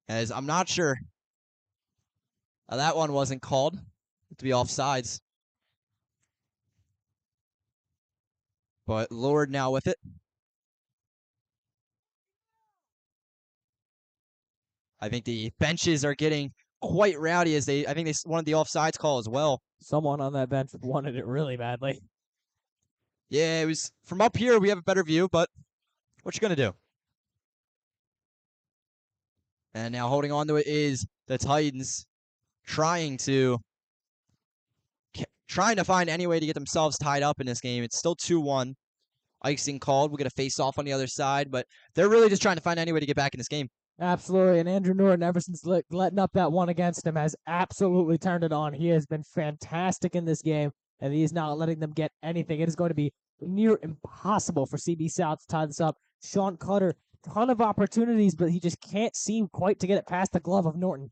As I'm not sure. That one wasn't called to be offsides. But Lord now with it. I think the benches are getting quite rowdy as I think they wanted the offsides call as well. Someone on that bench wanted it really badly. Yeah, it was from up here we have a better view, but what you gonna do? And now holding on to it is the Titans trying to find any way to get themselves tied up in this game. It's still 2-1. Icing called. We'll get a face-off on the other side, but they're really just trying to find any way to get back in this game. Absolutely, and Andrew Norton, ever since letting up that one against him, has absolutely turned it on. He has been fantastic in this game, and he is not letting them get anything. It is going to be near impossible for CB South to tie this up. Sean Cutter, ton of opportunities, but he just can't seem quite to get it past the glove of Norton.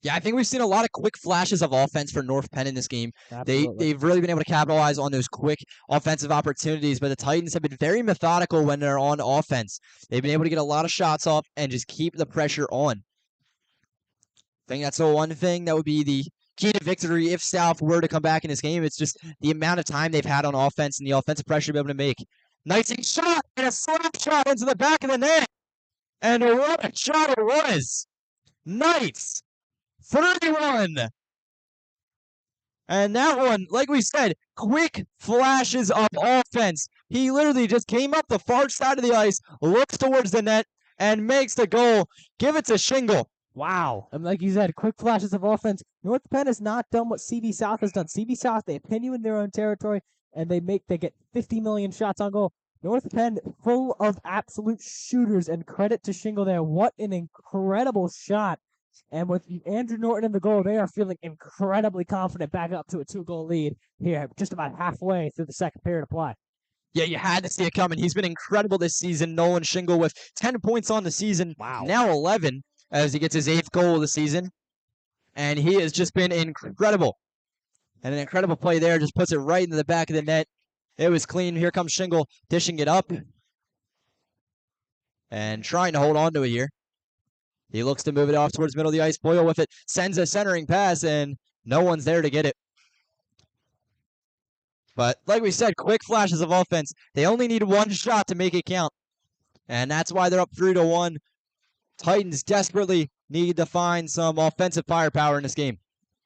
Yeah, I think we've seen a lot of quick flashes of offense for North Penn in this game. Absolutely. They've really been able to capitalize on those quick offensive opportunities, but the Titans have been very methodical when they're on offense. They've been able to get a lot of shots off and just keep the pressure on. I think that's the one thing that would be the key to victory if South were to come back in this game. It's just the amount of time they've had on offense and the offensive pressure to be able to make. Nice shot and a slap shot into the back of the net. And what a shot it was. Knights, 31. And that one, like we said, quick flashes of offense. He literally just came up the far side of the ice, looks towards the net, and makes the goal. Give it to Shingle. Wow. And like you said, quick flashes of offense. North Penn has not done what CB South has done. CB South, they pin you in their own territory, and they get 50 million shots on goal. North Penn, full of absolute shooters, and credit to Shingle there. What an incredible shot. And with Andrew Norton in the goal, they are feeling incredibly confident back up to a 2-goal lead here, just about halfway through the second period of play. Yeah, you had to see it coming. He's been incredible this season. Nolan Shingle with 10 points on the season. Wow. Now 11 as he gets his 8th goal of the season. And he has just been incredible. And an incredible play there. Just puts it right into the back of the net. It was clean. Here comes Shingle dishing it up. And trying to hold on to it here. He looks to move it off towards middle of the ice. Boyle with it. Sends a centering pass. And no one's there to get it. But like we said, quick flashes of offense. They only need one shot to make it count. And that's why they're up 3-1. Titans desperately need to find some offensive firepower in this game.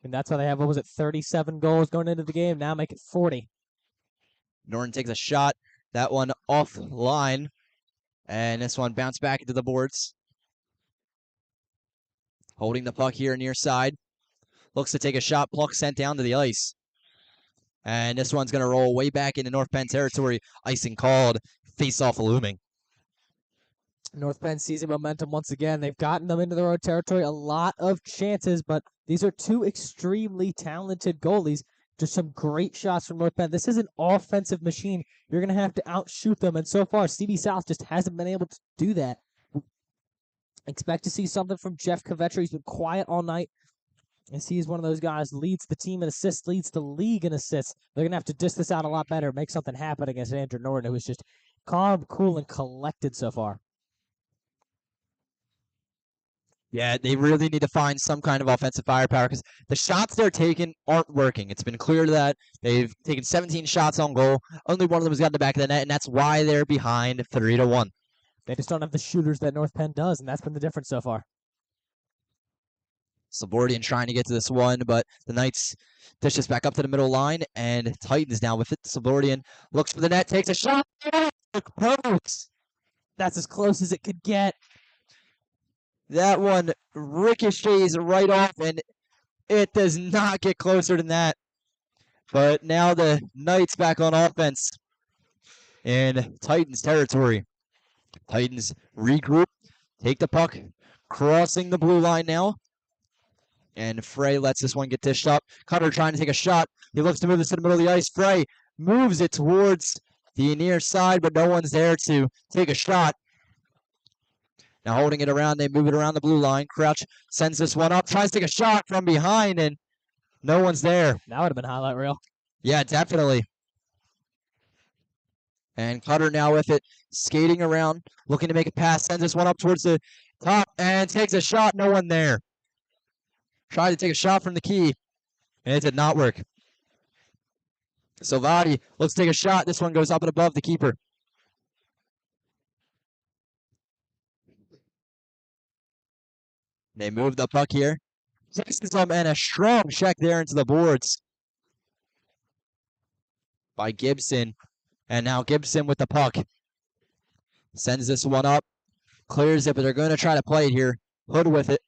And that's why they have, 37 goals going into the game. Now make it 40. Norton takes a shot. That one off line. And this one bounced back into the boards. Holding the puck here near side. Looks to take a shot. Puck sent down to the ice. And this one's going to roll way back into North Penn territory. Icing called. Face-off looming. North Penn seizing momentum once again. They've gotten them into their own territory. A lot of chances, but these are two extremely talented goalies. Just some great shots from North Penn. This is an offensive machine. You're going to have to outshoot them. And so far, CB South just hasn't been able to do that. Expect to see something from Jeff Kvetcher. He's been quiet all night. As he is one of those guys, leads the team in assists, leads the league in assists. They're going to have to dish this out a lot better, make something happen against Andrew Norton, who is just calm, cool, and collected so far. Yeah, they really need to find some kind of offensive firepower because the shots they're taking aren't working. It's been clear that they've taken 17 shots on goal. Only one of them has got in the back of the net, and that's why they're behind 3-1. They just don't have the shooters that North Penn does, and that's been the difference so far. Sabordian trying to get to this one, but the Knights dish this back up to the middle line, and Titans down with it. Sabordian looks for the net, takes a shot. That's as close as it could get. That one ricochets right off, and it does not get closer than that. But now the Knights back on offense in Titans territory. Titans regroup, take the puck, crossing the blue line now. And Frey lets this one get dished up. Cutter trying to take a shot. He looks to move this to the middle of the ice. Frey moves it towards the near side, but no one's there to take a shot. Now holding it around, they move it around the blue line. Crouch sends this one up, tries to take a shot from behind, and no one's there. That would have been highlight reel. Yeah, definitely. And Cutter now with it, skating around, looking to make a pass, sends this one up towards the top, and takes a shot. No one there. Tried to take a shot from the key, and it did not work. Salvati looks to take a shot. This one goes up and above the keeper. They move the puck here. And a strong check there into the boards by Gibson. And now Gibson with the puck. Sends this one up. Clears it, but they're going to try to play it here. Hood with it.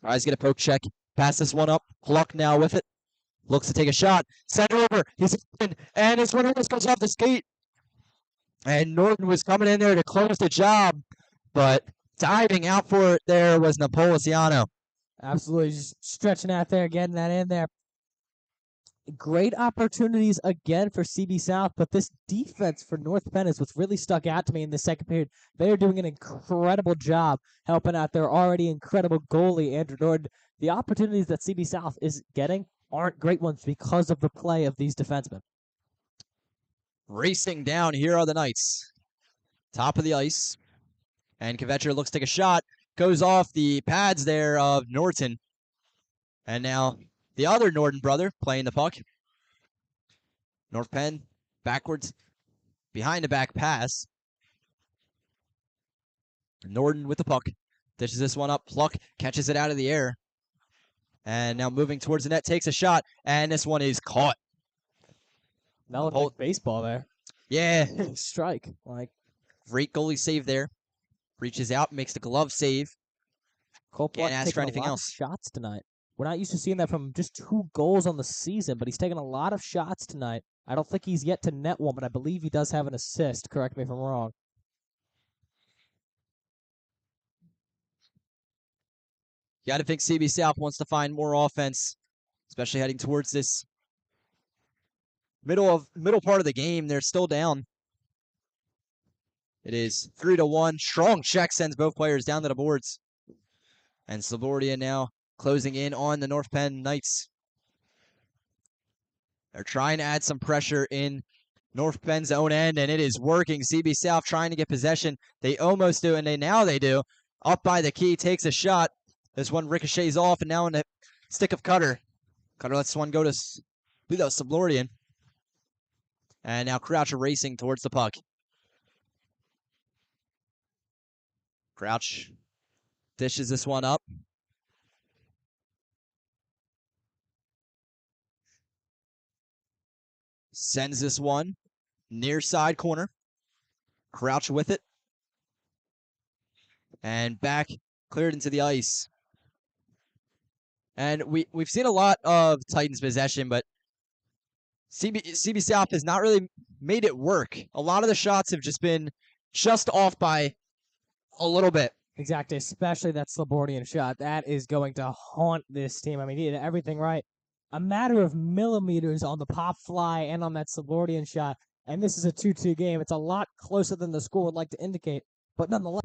Tries to get a poke check. Pass this one up. Pluck now with it. Looks to take a shot. Send over. He's in. And this one almost goes off the skate. And Norton was coming in there to close the job. But diving out for it there was Napoliciano. Absolutely. Just stretching out there, getting that in there. great opportunities again for CB South, but this defense for North Penn is what's really stuck out to me in the second period. They are doing an incredible job helping out their already incredible goalie, Andrew Nord. The opportunities that CB South is getting aren't great ones because of the play of these defensemen. Racing down, here are the Knights. Top of the ice. And Kvetcher looks to take a shot. Goes off the pads there of Norton. And now the other Norton brother playing the puck. North Penn backwards. Behind the back pass. Norton with the puck. Dishes this one up. Pluck catches it out of the air. And now moving towards the net. Takes a shot. And this one is caught. That looked like baseball there. Yeah. Strike. Like, great goalie save there. Reaches out, makes the glove save. Cole Pluck Can't ask for taking anything a lot else. of shots tonight. We're not used to seeing that from just 2 goals on the season, but he's taken a lot of shots tonight. I don't think he's yet to net one, but I believe he does have an assist. Correct me if I'm wrong. You got to think CB South wants to find more offense, especially heading towards this middle part of the game. They're still down. It is 3-1. Strong check sends both players down to the boards. And Slabordia now closing in on the North Penn Knights. They're trying to add some pressure in North Penn's own end, and it is working. CB South trying to get possession. They almost do, and now they do. Up by the key, takes a shot. This one ricochets off, and now in the stick of Cutter. Cutter lets one go to, I believe that was Slabordian. And now Crouch racing towards the puck. Crouch dishes this one up. Sends this one near side corner. Crouch with it. And back, cleared into the ice. And we've seen a lot of Titans possession, but CB South has not really made it work. A lot of the shots have just been just off by a little bit. Exactly, especially that Slabordian shot. That is going to haunt this team. I mean, he did everything right. A matter of millimeters on the pop fly and on that Slabordian shot. And this is a 2-2 game. It's a lot closer than the score would like to indicate. But nonetheless,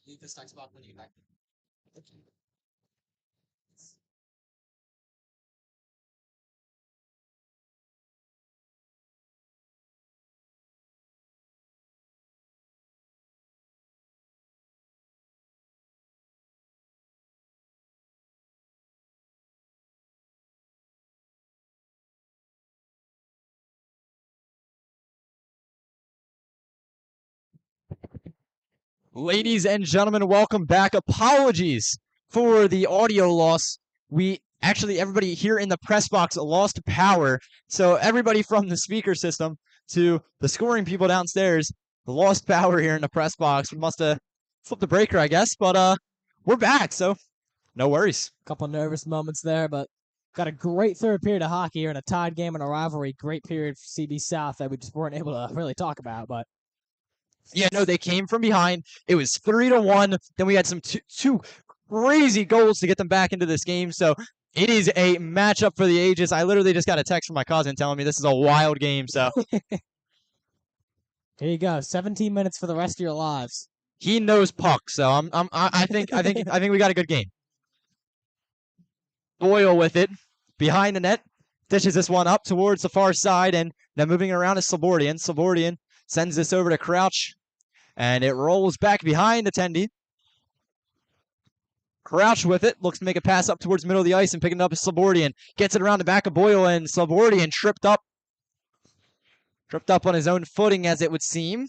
Leave this next spot when you get back. Ladies and gentlemen, welcome back. Apologies for the audio loss. Everybody here in the press box lost power. So everybody from the speaker system to the scoring people downstairs lost power here in the press box. We must have flipped the breaker, I guess, but we're back, so no worries. Couple nervous moments there, but got a great third period of hockey here in a tied game and a rivalry. Great period for CB South that we just weren't able to really talk about, but yeah, no, they came from behind. It was 3-1. Then we had some two crazy goals to get them back into this game. So it is a matchup for the ages. I literally just got a text from my cousin telling me this is a wild game. So here you go. 17 minutes for the rest of your lives. He knows puck. So I think we got a good game. Boyle with it behind the net, dishes this one up towards the far side, and now moving around is Sabordian. Sabordian sends this over to Crouch. And it rolls back behind attendee. Crouch with it. Looks to make a pass up towards the middle of the ice and picking it up is Sabordian. Gets it around the back of Boyle, and Sabordian tripped up. Tripped up on his own footing, as it would seem.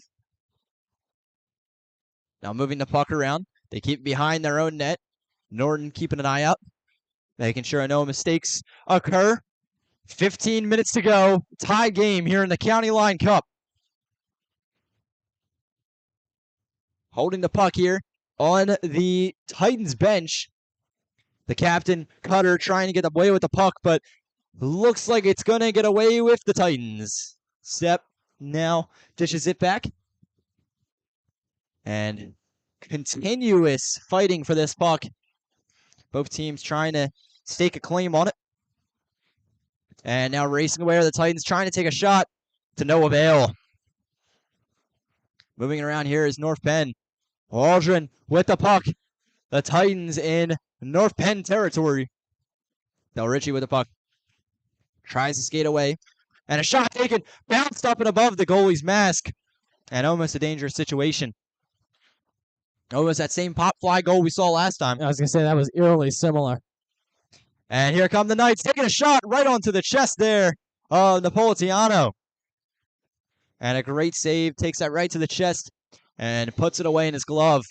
Now moving the puck around. They keep behind their own net. Norton keeping an eye out. Making sure no mistakes occur. 15 minutes to go. Tie game here in the County Line Cup. Holding the puck here on the Titans bench. The captain, Cutter, trying to get away with the puck, but looks like it's going to get away with the Titans. Step now dishes it back. And continuous fighting for this puck. Both teams trying to stake a claim on it. And now racing away are the Titans, trying to take a shot to no avail. Moving around here is North Penn. Waldron with the puck. The Titans in North Penn territory. Del Ritchie with the puck. Tries to skate away. And a shot taken. Bounced up and above the goalie's mask. And almost a dangerous situation. Almost that same pop fly goal we saw last time. I was going to say that was eerily similar. And here come the Knights. Taking a shot right onto the chest there of Napolitano. And a great save. Takes that right to the chest. And puts it away in his glove.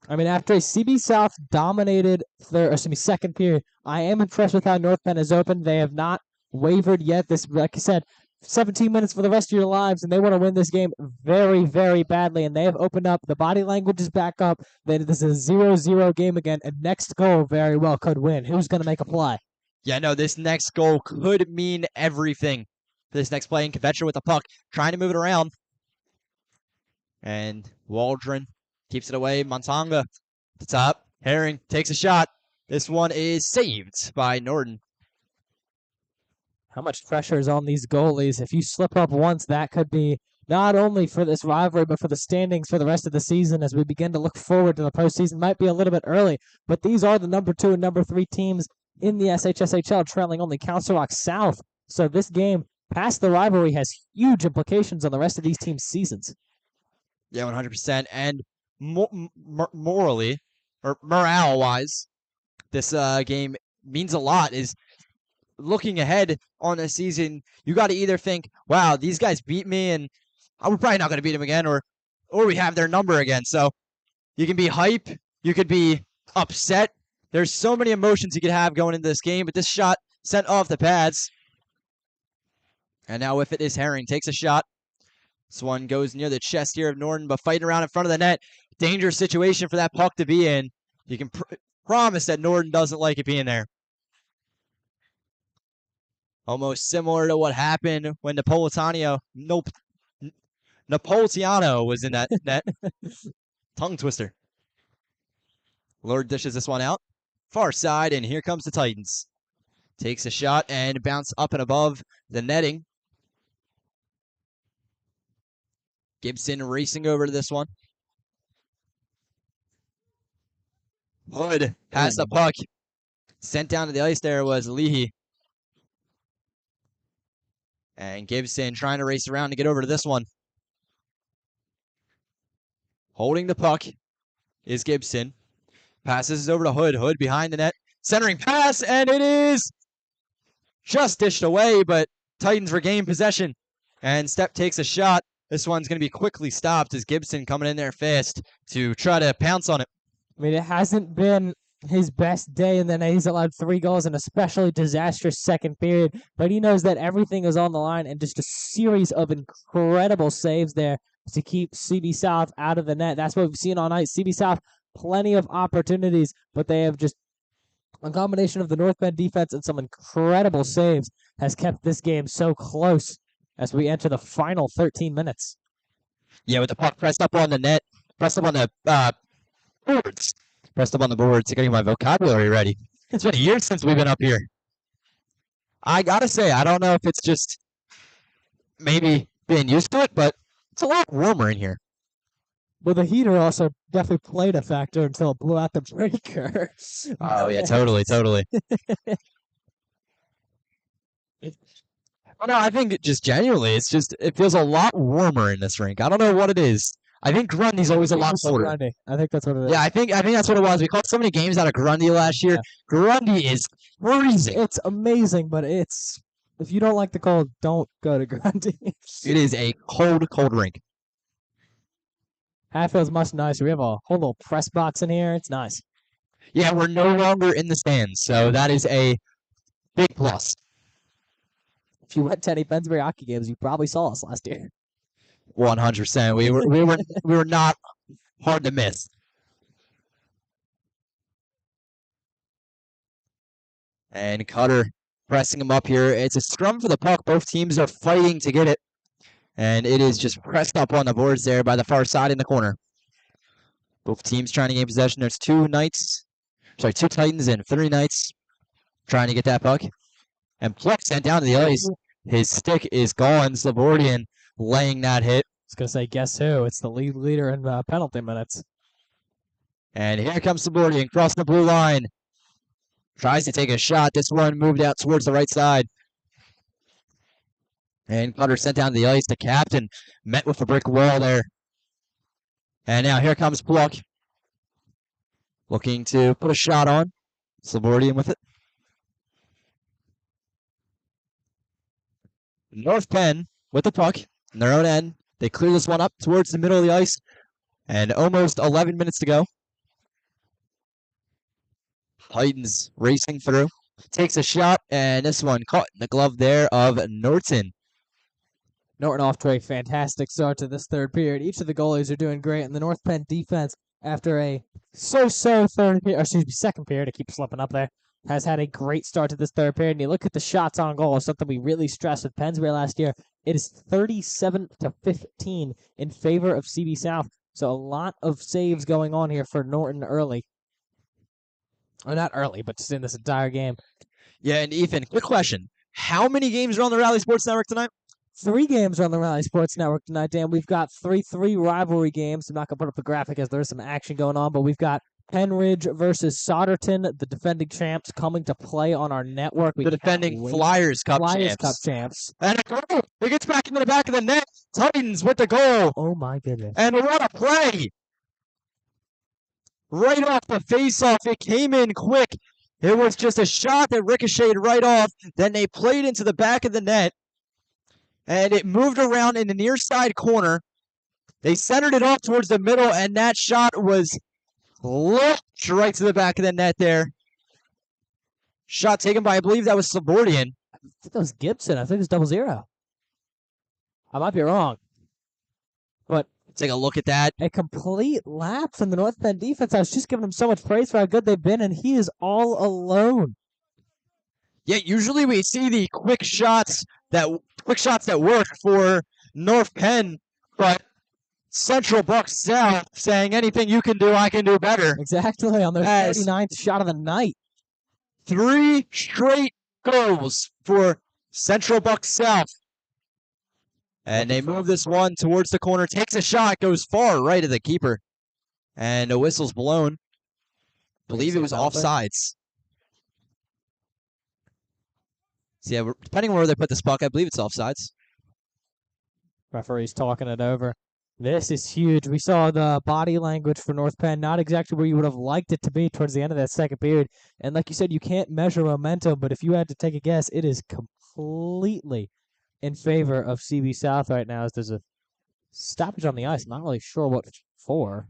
I mean, after a CB South dominated second period, I am impressed with how North Penn is open. They have not wavered yet. This, like I said, 17 minutes for the rest of your lives, and they want to win this game very, very badly. And they have opened up. The body language is back up. This is a 0-0 game again. And next goal very well could win. Who's going to make a play? Yeah, no, this next goal could mean everything for this next play. And Kvetcher with the puck, trying to move it around. And Waldron keeps it away. Montanga, the top. Herring takes a shot. This one is saved by Norton. How much pressure is on these goalies? If you slip up once, that could be not only for this rivalry, but for the standings for the rest of the season as we begin to look forward to the postseason. Might be a little bit early, but these are the number 2 and number 3 teams in the SHSHL, trailing only Council Rock South. So this game, past the rivalry, has huge implications on the rest of these teams' seasons. Yeah, 100%. And morally, or morale-wise, this game means a lot. Is looking ahead on the season, you got to either think, wow, these guys beat me, and we're probably not going to beat them again, or we have their number again. So you can be hype, you could be upset. There's so many emotions you could have going into this game, but this shot sent off the pads. And now with it is Herring. Takes a shot. This one goes near the chest here of Norton, but fighting around in front of the net. Dangerous situation for that puck to be in. You can promise that Norton doesn't like it being there. Almost similar to what happened when Napolitano was in that net. Tongue twister. Lord dishes this one out. Far side, and here comes the Titans. Takes a shot and bounce up and above the netting. Gibson racing over to this one. Hood has the puck. Sent down to the ice there was Leahy. And Gibson trying to race around to get over to this one. Holding the puck is Gibson. Passes over to Hood. Hood behind the net. Centering pass, and it is just dished away, but Titans regain possession. And Step takes a shot. This one's going to be quickly stopped as Gibson coming in there fast to try to pounce on it. I mean, it hasn't been his best day, and then he's allowed 3 goals in an especially disastrous second period. But he knows that everything is on the line, and just a series of incredible saves there to keep CB South out of the net. That's what we've seen all night. CB South, plenty of opportunities, but they have just a combination of the North Penn defense and some incredible saves has kept this game so close as we enter the final 13 minutes. Yeah, with the puck pressed up on the net, pressed up on the boards. Pressed up on the boards, getting my vocabulary ready. It's been a year since we've been up here. I gotta say, I don't know if it's just maybe being used to it, but it's a lot warmer in here. Well, the heater also definitely played a factor until it blew out the breaker. Oh, yeah, totally. Oh, no, I think just genuinely, it feels a lot warmer in this rink. I don't know what it is. I think Grundy's always a lot colder. Grundy. I think that's what it is. Yeah, I think that's what it was. We caught so many games out of Grundy last year. Yeah. Grundy is freezing. It's amazing, but if you don't like the cold, don't go to Grundy. It is a cold rink. Hatfield's much nicer. We have a whole little press box in here. It's nice. Yeah, we're no longer in the stands, so that is a big plus. If you went to any Pennsbury hockey games, you probably saw us last year. 100%. We were not hard to miss. And Cutter pressing him up here. It's a scrum for the puck. Both teams are fighting to get it. And it is just pressed up on the boards there by the far side in the corner. Both teams trying to gain possession. There's 2 Titans and 3 Knights trying to get that puck. And Pluck sent down to the ice. His stick is gone. Slabordian laying that hit. I was going to say, guess who? It's the lead leader in penalty minutes. And here comes Slabordian across the blue line. Tries to take a shot. This one moved out towards the right side. And Cutter sent down to the ice. The captain met with a brick wall there. And now here comes Pluck. Looking to put a shot on. Slabordian with it. North Penn with the puck in their own end. They clear this one up towards the middle of the ice. And almost 11 minutes to go. Titans racing through. Takes a shot, and this one caught in the glove there of Norton. Norton off to a fantastic start to this third period. Each of the goalies are doing great, and the North Penn defense, after a second period, I keep slipping up there, has had a great start to this third period. And you look at the shots on goal, something we really stressed with Pennsbury last year. It is 37-15 in favor of CB South. So a lot of saves going on here for Norton early. Or not early, but just in this entire game. Yeah, and Ethan, quick question. How many games are on the Rally Sports Network tonight? 3 games are on the Rally Sports Network tonight, Dan. We've got 3 rivalry games. I'm not going to put up the graphic as there's some action going on, but we've got Penn Ridge versus Solderton, the defending champs, coming to play on our network. The defending Flyers Cup champs. And a goal. It gets back into the back of the net. Titans with the goal. Oh, my goodness. And what a play. Right off the face-off. It came in quick. It was just a shot that ricocheted right off. Then they played into the back of the net. And it moved around in the near side corner. They centered it off towards the middle, and that shot was launched right to the back of the net there. Shot taken by, I believe that was Slabordian. I think that was Gibson. I think it was 0-0. I might be wrong. But take a look at that. A complete lapse in the North Penn defense. I was just giving them so much praise for how good they've been, and he is all alone. Yeah, usually we see the quick shots that work for North Penn, but Central Bucks South saying anything you can do, I can do better. Exactly, on their 39th shot of the night. 3 straight goals for Central Bucks South. And they move this one towards the corner, takes a shot, goes far right of the keeper. And a whistle's blown. believe it was offsides. So yeah, depending on where they put this puck, I believe it's offsides. Referee's talking it over. This is huge. We saw the body language for North Penn, not exactly where you would have liked it to be towards the end of that second period. And like you said, you can't measure momentum, but if you had to take a guess, it is completely in favor of CB South right now as there's a stoppage on the ice. Not really sure what for.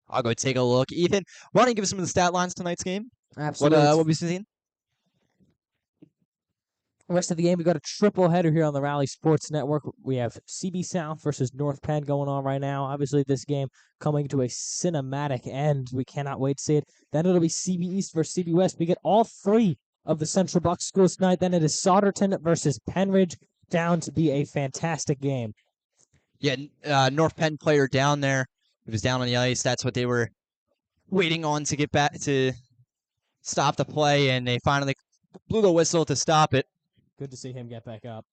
I'll go take a look. Ethan, why don't you give us some of the stat lines tonight's game? Absolutely. What we seen? Rest of the game, we got a triple header here on the Rally Sports Network. We have CB South versus North Penn going on right now. Obviously, this game coming to a cinematic end. We cannot wait to see it. Then it'll be CB East versus CB West. We get all three of the Central Bucks schools tonight. Then it is Solderton versus Penridge, down to be a fantastic game. Yeah, North Penn player down there. He was down on the ice. That's what they were waiting on to get back to stop the play, and they finally blew the whistle to stop it. Good to see him get back up.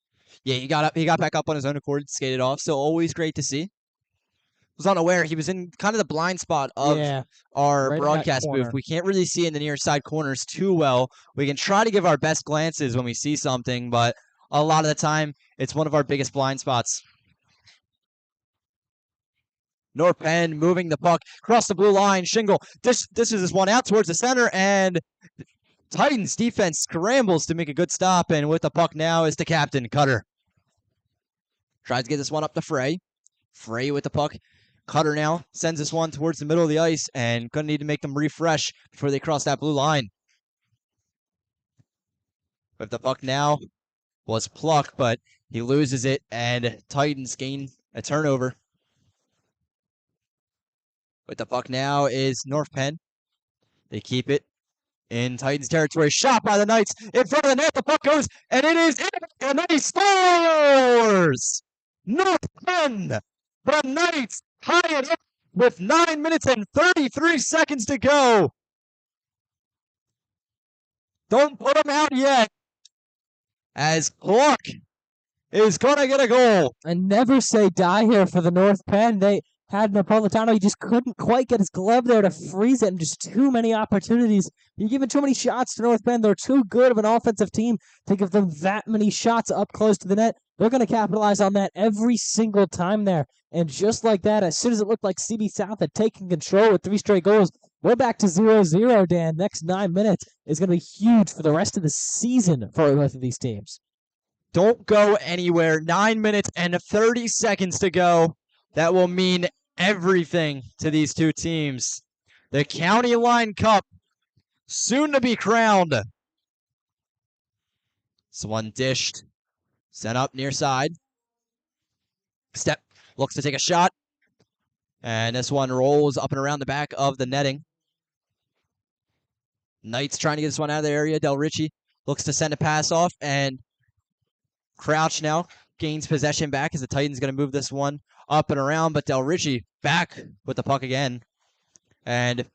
Yeah, he got up. He got back up on his own accord, skated off. So always great to see. Was unaware he was in kind of the blind spot of our right broadcast booth. We can't really see in the near side corners too well. We can try to give our best glances when we see something, but a lot of the time it's one of our biggest blind spots. North Penn moving the puck across the blue line. Shingle dishes this one out towards the center, and Titans defense scrambles to make a good stop, and with the puck now is the captain, Cutter. Tries to get this one up to Frey. Frey with the puck. Cutter now sends this one towards the middle of the ice, and gonna need to make them refresh before they cross that blue line. With the puck now was Pluck, but he loses it, and Titans gain a turnover. With the puck now is North Penn. They keep it in Titans territory. Shot by the Knights in front of the net. The puck goes, and it is in, and then he scores! North Penn! The Knights tie it up with 9 minutes and 33 seconds to go. Don't put them out yet, as Clark is going to get a goal. And never say die here for the North Penn. They had Napolitano. He just couldn't quite get his glove there to freeze it, and just too many opportunities. You're giving too many shots to North Penn. They're too good of an offensive team to give them that many shots up close to the net. They're going to capitalize on that every single time there. And just like that, as soon as it looked like CB South had taken control with 3 straight goals, we're back to 0-0, Dan. Next 9 minutes is going to be huge for the rest of the season for both of these teams. Don't go anywhere. 9 minutes and 30 seconds to go. That will mean everything to these two teams. The County Line Cup, soon to be crowned. This one dished. Sent up near side. Step looks to take a shot. And this one rolls up and around the back of the netting. Knights trying to get this one out of the area. Del Ricci looks to send a pass off. And Crouch now gains possession back as the Titans going to move this one up and around. But Del Ricci back with the puck again. And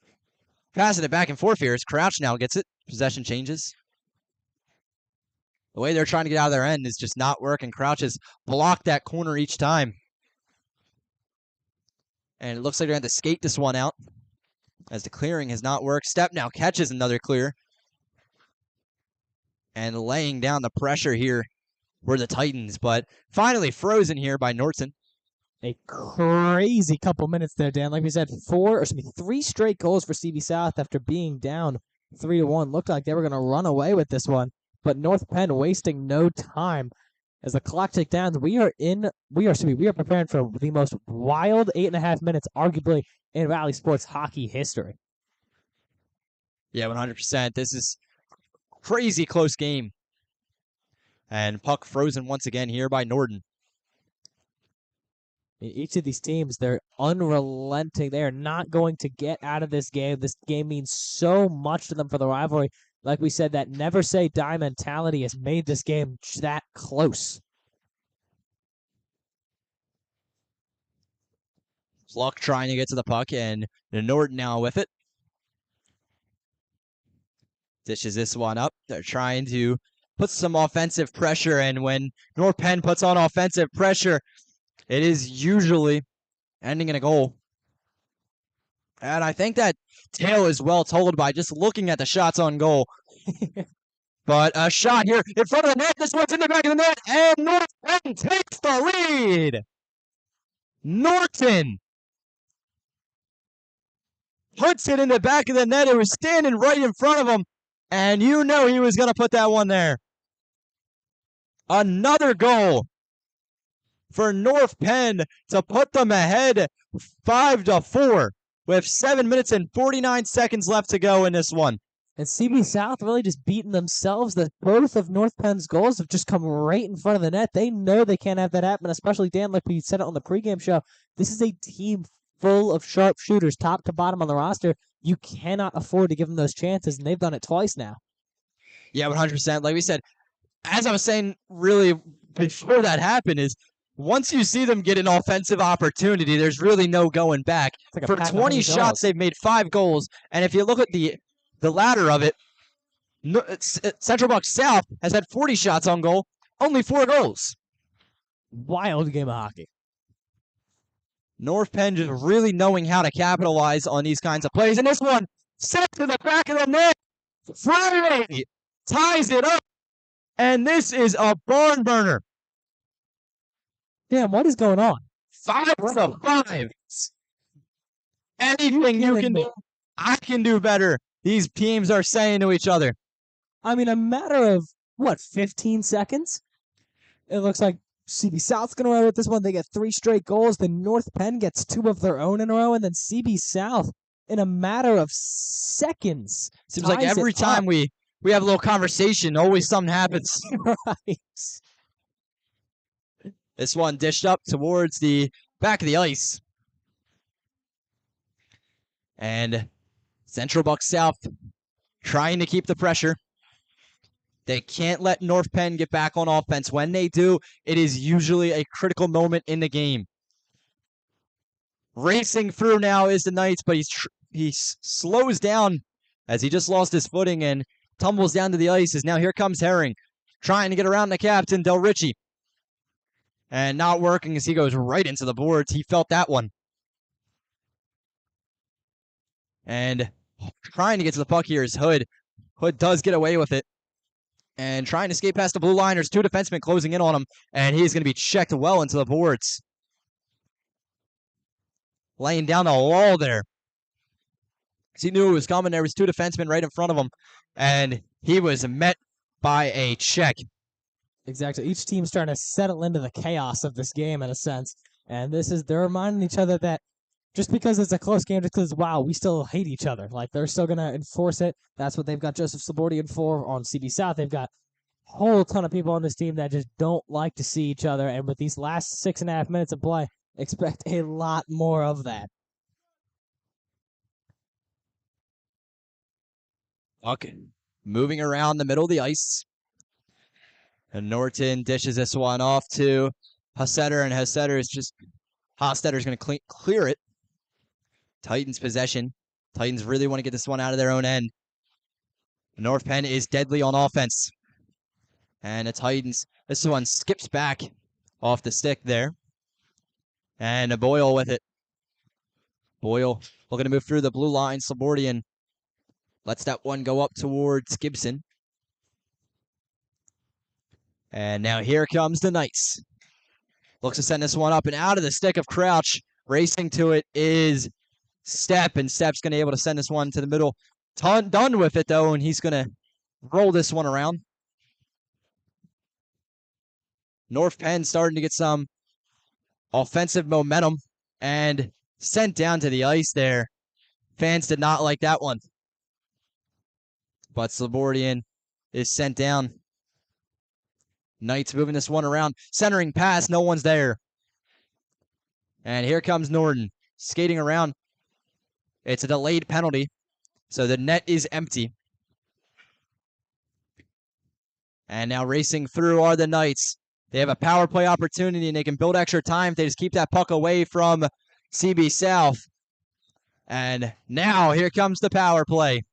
passing it back and forth here as Crouch now gets it. Possession changes. The way they're trying to get out of their end is just not working. Crouch has blocked that corner each time. And it looks like they're going to skate this one out as the clearing has not worked. Step now catches another clear. And laying down the pressure here were the Titans, but finally frozen here by Norton. A crazy couple minutes there, Dan. Like we said, 3 straight goals for CB South after being down 3-1. Looked like they were going to run away with this one. But North Penn wasting no time as the clock ticked down. We are preparing for the most wild 8.5 minutes, arguably, in Valley Sports hockey history. Yeah, 100%. This is crazy close game. And puck frozen once again here by Norton. Each of these teams, they're unrelenting. They are not going to get out of this game. This game means so much to them for the rivalry. Like we said, that never say die mentality has made this game that close. Luck trying to get to the puck, and Norton now with it. Dishes this one up. They're trying to put some offensive pressure, and when North Penn puts on offensive pressure, it is usually ending in a goal. And I think that tale is well told by just looking at the shots on goal. But a shot here in front of the net. This one's in the back of the net, and North Penn takes the lead. Norton puts it in the back of the net. It was standing right in front of him, and you know he was going to put that one there. Another goal for North Penn to put them ahead 5-4 with 7 minutes and 49 seconds left to go in this one. And CB South really just beating themselves. The both of North Penn's goals have just come right in front of the net. They know they can't have that happen, especially Dan, like we said it on the pregame show. This is a team full of sharp shooters, top to bottom on the roster. You cannot afford to give them those chances, and they've done it twice now. Yeah, 100%. Like we said, as I was saying really before that happened, is once you see them get an offensive opportunity, there's really no going back. Like For 20 shots, they've made 5 goals. And if you look at the ladder of it, Central Bucks South has had 40 shots on goal, only 4 goals. Wild game of hockey. North Penn just really knowing how to capitalize on these kinds of plays. And this one, set to the back of the net. Friday ties it up. And this is a barn burner. Damn, what is going on? 5-5. Anything you can do, I can do better. These teams are saying to each other. I mean, a matter of, 15 seconds? It looks like CB South's going to run with this one. They get 3 straight goals. Then North Penn gets 2 of their own in a row. And then CB South, in a matter of seconds, seems like every time we have a little conversation, always something happens. Right. This one dished up towards the back of the ice. And Central Bucks South trying to keep the pressure. They can't let North Penn get back on offense. When they do, it is usually a critical moment in the game. Racing through now is the Knights, but he slows down as he just lost his footing and tumbles down to the ice. As now here comes Herring, trying to get around the captain, Del Ricci. And not working as he goes right into the boards. He felt that one. And trying to get to the puck here is Hood. Hood does get away with it. And trying to skate past the blue line. There's 2 defensemen closing in on him. And he's going to be checked well into the boards. Laying down the wall there. He knew it was coming. There was 2 defensemen right in front of him. And he was met by a check. Exactly. Each team's trying to settle into the chaos of this game in a sense. And they're reminding each other that just because it's a close game, just because, wow, we still hate each other. Like, they're still going to enforce it. That's what they've got Joseph Sabordian for on CB South. They've got a whole ton of people on this team that just don't like to see each other. And with these last 6.5 minutes of play, expect a lot more of that. Okay. Moving around the middle of the ice. And Norton dishes this one off to Hossetter, and Hostetter's going to clear it. Titans possession. Titans really want to get this one out of their own end. North Penn is deadly on offense. And the Titans, this one skips back off the stick there. And Boyle with it. Boyle looking to move through the blue line. Sabordian lets that one go up towards Gibson. And now here comes the Knights. Looks to send this one up and out of the stick of Crouch. Racing to it is Stepp, and Stepp's going to be able to send this one to the middle. Done with it, though, and he's going to roll this one around. North Penn starting to get some offensive momentum and sent down to the ice there. Fans did not like that one. But Sabordian is sent down. Knights moving this one around. Centering pass, no one's there. And here comes Norton. Skating around. It's a delayed penalty. So the net is empty. And now racing through are the Knights. They have a power play opportunity and they can build extra time if they just keep that puck away from CB South. And now here comes the power play.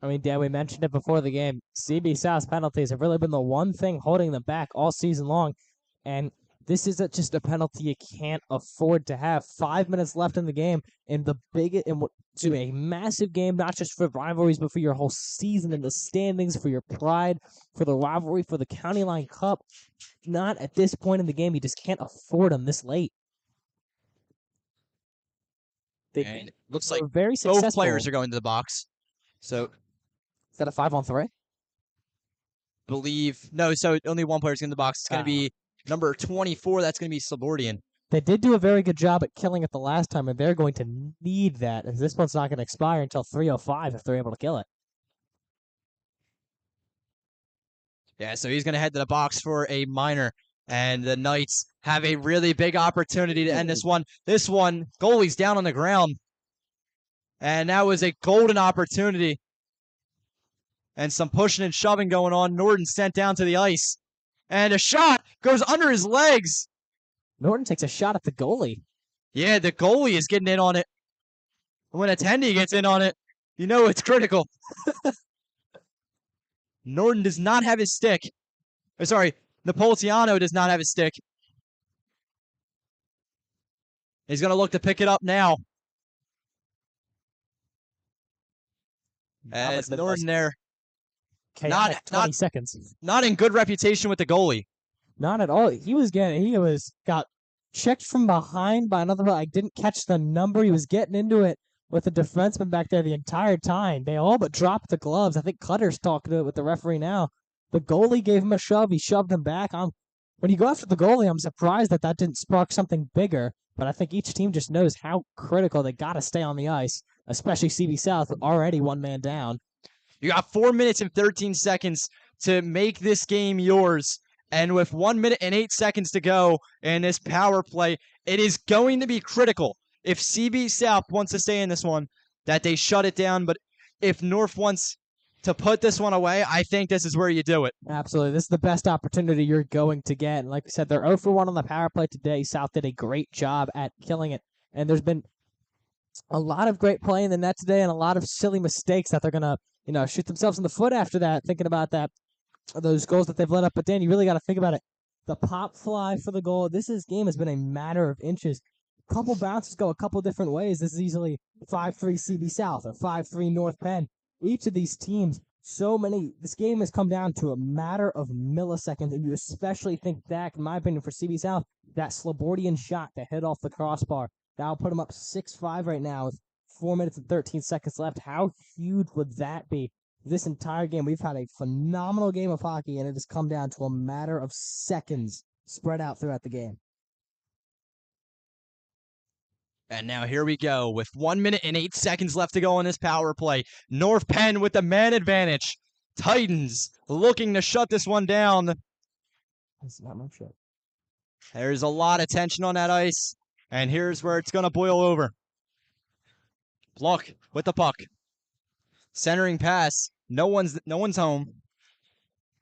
I mean, Dan, we mentioned it before the game. CB South's penalties have really been the one thing holding them back all season long. And This is just a penalty you can't afford to have. 5 minutes left in the game, and to a massive game, not just for rivalries, but for your whole season in the standings, for your pride, for the rivalry, for the County Line Cup. Not at this point in the game. You just can't afford them this late. And it looks like very successful. both players are going to the box. So is that a 5-on-3? So only one player's in the box. It's going to be number 24. That's going to be Slobodian. They did do a very good job at killing it the last time, and they're going to need that, as this one's not going to expire until 3:05 if they're able to kill it. Yeah, so he's going to head to the box for a minor, and the Knights have a really big opportunity to end this one. This one, goalie's down on the ground, and that was a golden opportunity. And some pushing and shoving going on. Norton sent down to the ice, and a shot goes under his legs. Norton takes a shot at the goalie. Yeah, the goalie is getting in on it. When attendee gets in on it, you know it's critical. Norton does not have his stick. Napolitano does not have his stick. He's going to look to pick it up now. As Norton there. Not 20 seconds. Not in good reputation with the goalie. Not at all. He got checked from behind by another. I didn't catch the number. He was getting into it with the defenseman back there the entire time. They all but dropped the gloves. I think Cutter's talking to it with the referee now. The goalie gave him a shove. He shoved him back. When you go after the goalie, I'm surprised that didn't spark something bigger. But I think each team just knows how critical they got to stay on the ice, especially CB South, already one man down. You got 4 minutes and 13 seconds to make this game yours. And with 1 minute and 8 seconds to go in this power play, it is going to be critical. If CB South wants to stay in this one, that they shut it down. But if North wants to put this one away, I think this is where you do it. Absolutely. This is the best opportunity you're going to get. And like we said, they're 0 for 1 on the power play today. South did a great job at killing it. And there's been a lot of great play in the net today and a lot of silly mistakes that they're going to, shoot themselves in the foot after that, thinking about those goals that they've let up. But Dan, you really got to think about it. The pop fly for the goal. This game has been a matter of inches. A couple bounces go a couple different ways. This is easily 5-3 CB South or 5-3 North Penn. Each of these teams, this game has come down to a matter of milliseconds, and you especially think back, in my opinion, for CB South, that Slobodian shot that hit off the crossbar. That'll put them up 6-5 right now with 4 minutes and 13 seconds left. How huge would that be? This entire game, we've had a phenomenal game of hockey, and it has come down to a matter of seconds spread out throughout the game. And now here we go with 1 minute and 8 seconds left to go in this power play. North Penn with the man advantage. Titans looking to shut this one down. That's not much shit. There's a lot of tension on that ice. And here's where it's going to boil over. Block with the puck. Centering pass. No one's home.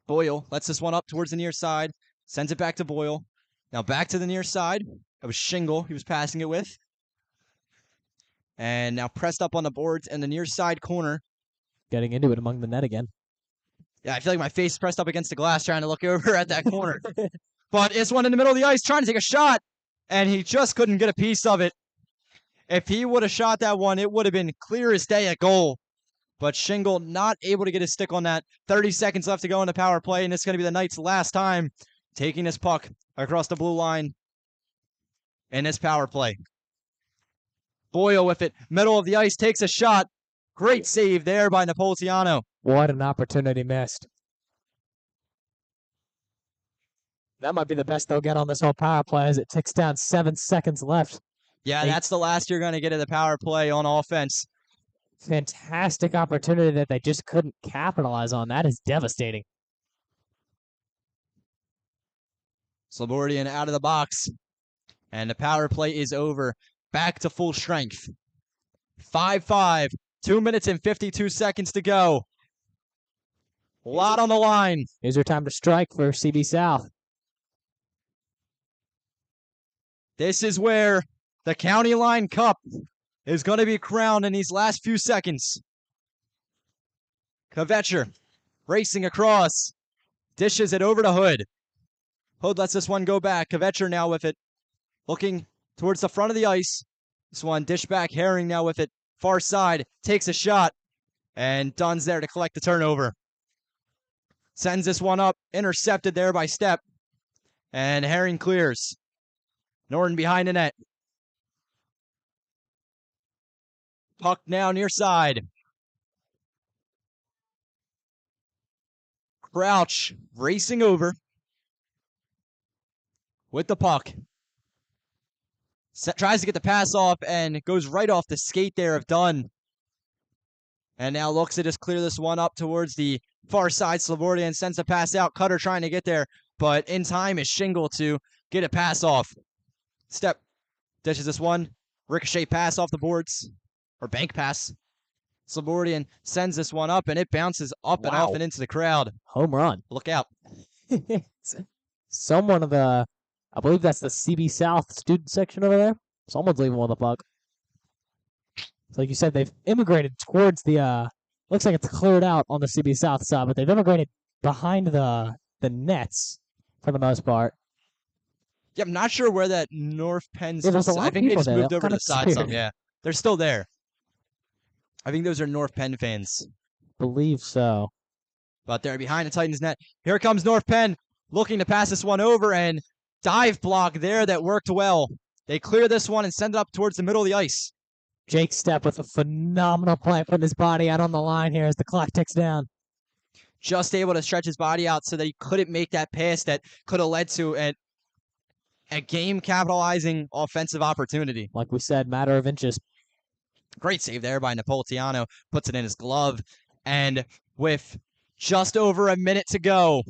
Boyle lets this one up towards the near side. Sends it back to Boyle. Now back to the near side. That was Shingle he was passing it with. And now pressed up on the boards in the near side corner. Getting into it among the net again. Yeah, I feel like my face is pressed up against the glass trying to look over at that corner. But it's one in the middle of the ice trying to take a shot. And he just couldn't get a piece of it. If he would have shot that one, it would have been clear as day at goal. But Shingle not able to get his stick on that. 30 seconds left to go in the power play. And it's going to be the Knights' last time taking this puck across the blue line in this power play. Boyle with it. Middle of the ice takes a shot. Great save there by Napolitano. What an opportunity missed. That might be the best they'll get on this whole power play as it ticks down 7 seconds left. Yeah, that's the last you're going to get of the power play on offense. Fantastic opportunity that they just couldn't capitalize on. That is devastating. Slobodian out of the box. And the power play is over. Back to full strength. 5-5. 2 minutes and 52 seconds to go. A lot on the line. Here's your time to strike for CB South. This is where the County Line Cup is going to be crowned in these last few seconds. Kvetcher racing across. Dishes it over to Hood. Hood lets this one go back. Kvetcher now with it. Looking towards the front of the ice. This one dish back. Herring now with it. Far side. Takes a shot. And Dunn's there to collect the turnover. Sends this one up. Intercepted there by Stepp. And Herring clears. Norton behind the net. Puck now near side. Crouch racing over with the puck. Tries to get the pass off and goes right off the skate there of Dunn. And now looks to just clear this one up towards the far side. Slobodian sends the pass out. Cutter trying to get there, but in time is Shingle to get a pass off. Stepp dishes this one. Ricochet pass off the boards. Or bank pass. Slobodian sends this one up, and it bounces up and off and into the crowd. Home run. Look out. Someone of the, I believe that's the CB South student section over there. Someone's leaving with the puck. So like you said, they've immigrated towards the, looks like it's cleared out on the CB South side, but they've immigrated behind the nets for the most part. Yeah, I'm not sure where that North Penn. Yeah, there's a lot I of think they people just there. moved over to the side some. Weird. Yeah, they're still there. I think those are North Penn fans. Believe so. But they're behind the Titans net. Here comes North Penn looking to pass this one over, and dive block there that worked well. They clear this one and send it up towards the middle of the ice. Jake Stepp with a phenomenal play, putting his body out on the line here as the clock ticks down. Just able to stretch his body out so that he couldn't make that pass that could have led to a game capitalizing offensive opportunity. Like we said, matter of inches. Great save there by Napolitano. Puts it in his glove. And with just over a minute to go,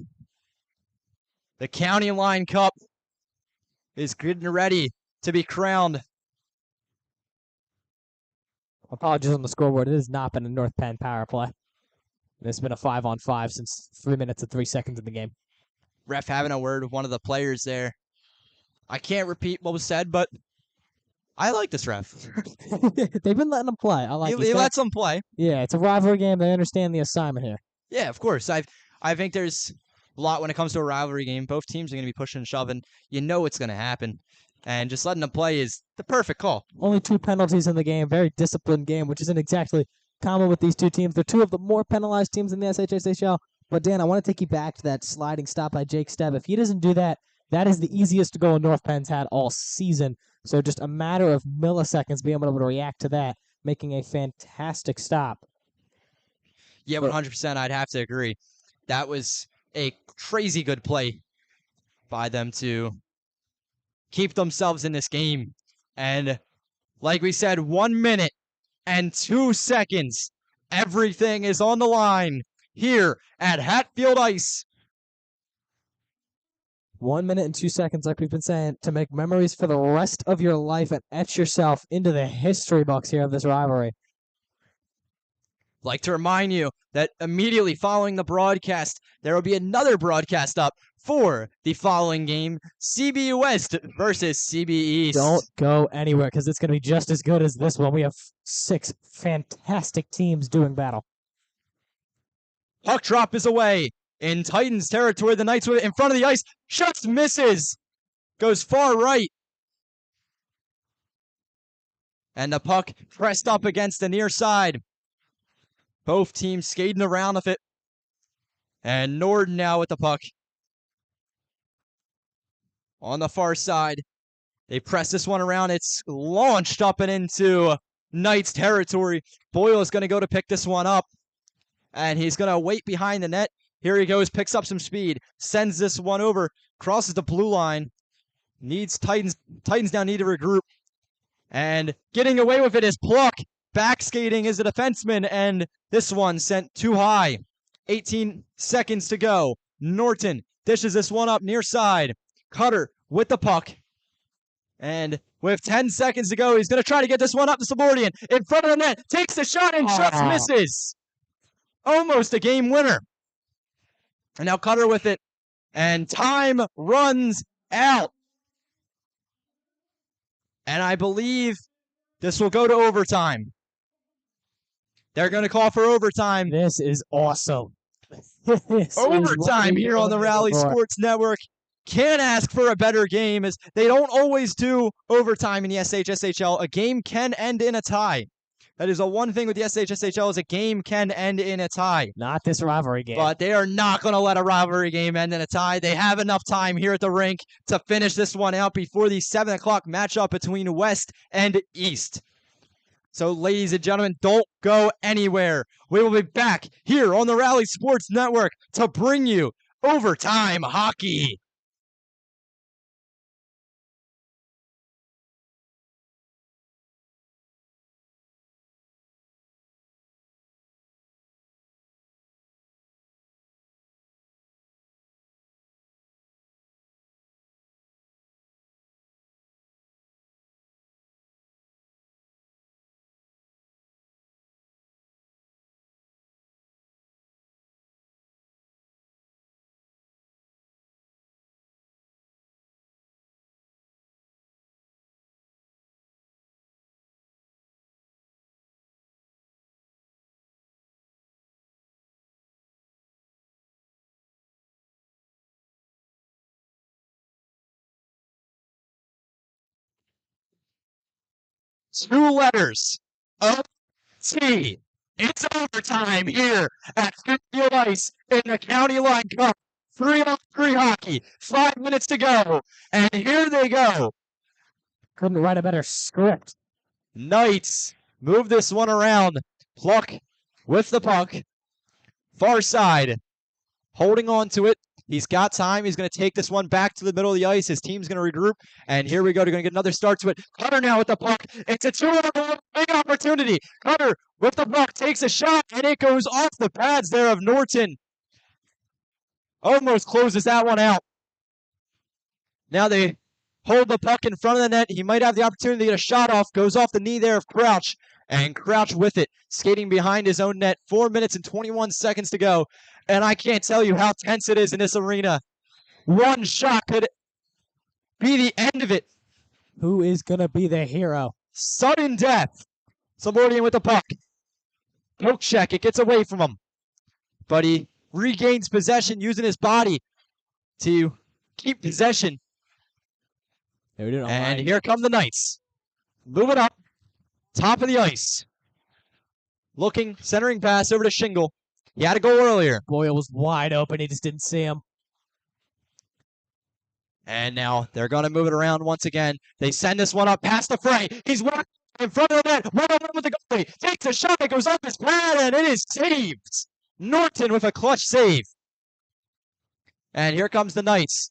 the County Line Cup is getting ready to be crowned. Apologies on the scoreboard. It has not been a North Penn power play. It's been a 5-on-5 since 3 minutes and 3 seconds in the game. Ref having a word with one of the players there. I can't repeat what was said, but I like this ref. They've been letting them play. I like He lets them play. Yeah, it's a rivalry game. They understand the assignment here. Yeah, of course. I think there's a lot when it comes to a rivalry game. Both teams are going to be pushing and shoving. You know it's going to happen. And just letting them play is the perfect call. Only 2 penalties in the game. Very disciplined game, which isn't exactly common with these two teams. They're 2 of the more penalized teams in the SHSHL. But, Dan, I want to take you back to that sliding stop by Jake Stepp. If he doesn't do that, that is the easiest goal North Penn's had all season. So just a matter of milliseconds being able to react to that, making a fantastic stop. Yeah, 100%. I'd have to agree. That was a crazy good play by them to keep themselves in this game. And like we said, 1 minute and 2 seconds. Everything is on the line here at Hatfield Ice. 1 minute and 2 seconds, like we've been saying, to make memories for the rest of your life and etch yourself into the history books here of this rivalry. Like to remind you that immediately following the broadcast, there will be another broadcast up for the following game, CB West versus CB East. Don't go anywhere, because it's going to be just as good as this one. We have 6 fantastic teams doing battle. Puck drop is away. In Titans territory, the Knights with it in front of the ice. Just misses. Goes far right. And the puck pressed up against the near side. Both teams skating around with it. And Norden now with the puck. On the far side. They press this one around. It's launched up and into Knights territory. Boyle is going to go to pick this one up. And he's going to wait behind the net. Here he goes, picks up some speed, sends this one over, crosses the blue line, needs Titans now need to regroup, and getting away with it is Pluck. Back skating is a defenseman, and this one sent too high. 18 seconds to go. Norton dishes this one up near side. Cutter with the puck. And with 10 seconds to go, he's going to try to get this one up to Slobodian. In front of the net, takes the shot and just misses. Almost a game winner. And now Cutter with it. And time runs out. And I believe this will go to overtime. They're going to call for overtime. This is awesome. Overtime here on the Rally Sports Network. can't ask for a better game, as they don't always do overtime in the SHSHL. A game can end in a tie. That is the one thing with the SHSHL, is a game can end in a tie. Not this rivalry game. But they are not going to let a rivalry game end in a tie. They have enough time here at the rink to finish this one out before the 7 o'clock matchup between West and East. So, ladies and gentlemen, don't go anywhere. We will be back here on the Rally Sports Network to bring you overtime hockey. Two letters. O-T. It's overtime here at Field Ice in the County Line Cup. 3-on-3 hockey. 5 minutes to go. And here they go. Couldn't write a better script. Knights move this one around. Pluck with the puck. Far side. Holding on to it. He's got time. He's going to take this one back to the middle of the ice. His team's going to regroup. And here we go. They're going to get another start to it. Cutter now with the puck. It's a 2-on-1 big opportunity. Cutter with the puck takes a shot, and it goes off the pads there of Norton. Almost closes that one out. Now they hold the puck in front of the net. He might have the opportunity to get a shot off. Goes off the knee there of Crouch. And Crouch with it, skating behind his own net. 4 minutes and 21 seconds to go. And I can't tell you how tense it is in this arena. One shot could be the end of it. Who is going to be the hero? Sudden death. Sabordian with the puck. Poke check. It gets away from him. But he regains possession using his body to keep possession. And here come the Knights. Moving up. Top of the ice. Looking, centering pass over to Shingle. He had a goal earlier. Boyle was wide open. He just didn't see him. And now they're going to move it around once again. They send this one up past the fray. He's walking in front of the net. 1-on-1 with the goalie. Takes a shot. It goes off his pad, and it is saved. Norton with a clutch save. And here comes the Knights.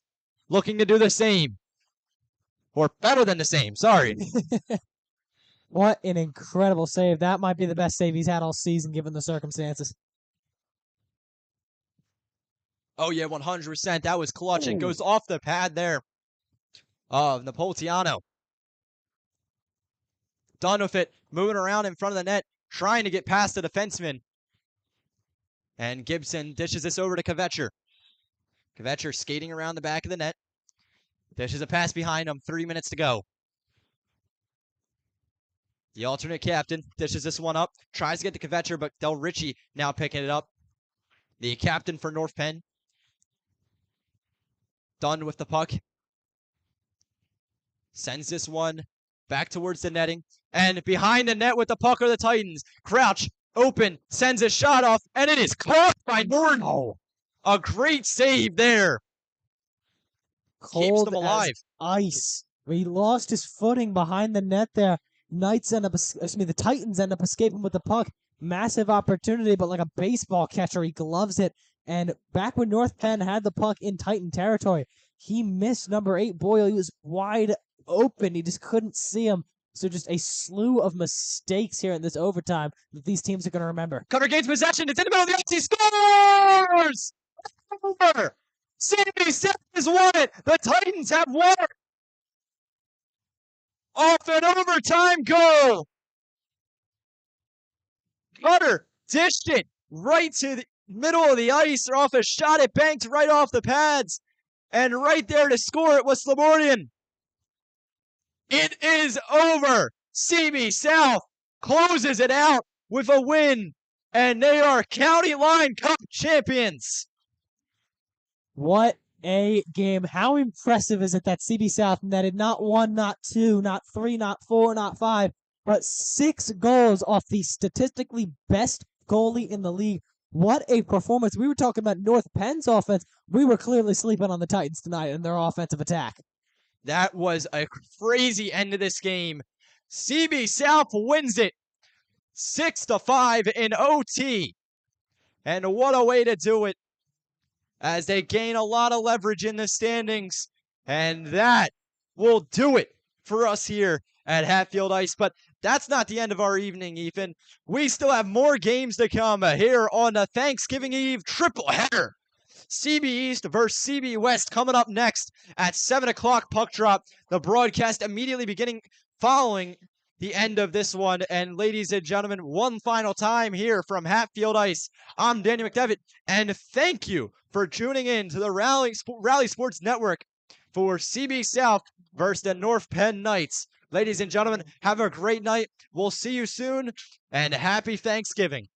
Looking to do the same. Or better than the same. Sorry. What an incredible save. That might be the best save he's had all season, given the circumstances. Oh, yeah, 100%. That was clutch. It goes off the pad there of Napolitano. Done with it. Moving around in front of the net. Trying to get past the defenseman. And Gibson dishes this over to Kvetcher. Kvetcher skating around the back of the net. Dishes a pass behind him. 3 minutes to go. The alternate captain dishes this one up. Tries to get to Kvetcher, but Del Ricci now picking it up. The captain for North Penn. Done with the puck. Sends this one back towards the netting. And behind the net with the puck are the Titans. Crouch, open, sends a shot off, and it is caught by Norton. Oh, a great save there. Keeps them alive. As ice. He lost his footing behind the net there. The Titans end up escaping with the puck. Massive opportunity, but like a baseball catcher, he gloves it. And back when North Penn had the puck in Titan territory, he missed number 8 Boyle. He was wide open. He just couldn't see him. So just a slew of mistakes here in this overtime that these teams are going to remember. Cutter gains possession. It's in the middle of the ice. He scores! Over! CB7 has won it. The Titans have won it. Off an overtime goal. Cutter dished it right to the middle of the ice. Off a shot, it banked right off the pads. And right there to score it was Slobodian. It is over. CB South closes it out with a win. And they are County Line Cup champions. What a game. How impressive is it that CB South netted not 1, not 2, not 3, not 4, not 5, but 6 goals off the statistically best goalie in the league? What a performance. We were talking about North Penn's offense. We were clearly sleeping on the Titans tonight in their offensive attack. That was a crazy end to this game. CB South wins it 6-5 in OT. And what a way to do it, as they gain a lot of leverage in the standings. And that will do it for us here at Hatfield Ice. But that's not the end of our evening, Ethan. We still have more games to come here on the Thanksgiving Eve triple header. CB East versus CB West coming up next at 7 o'clock puck drop. The broadcast immediately beginning following the end of this one. And ladies and gentlemen, one final time here from Hatfield Ice, I'm Daniel McDevitt, and thank you for tuning in to the Rally Sports Network for CB South versus the North Penn Knights. Ladies and gentlemen, have a great night. We'll see you soon, and happy Thanksgiving.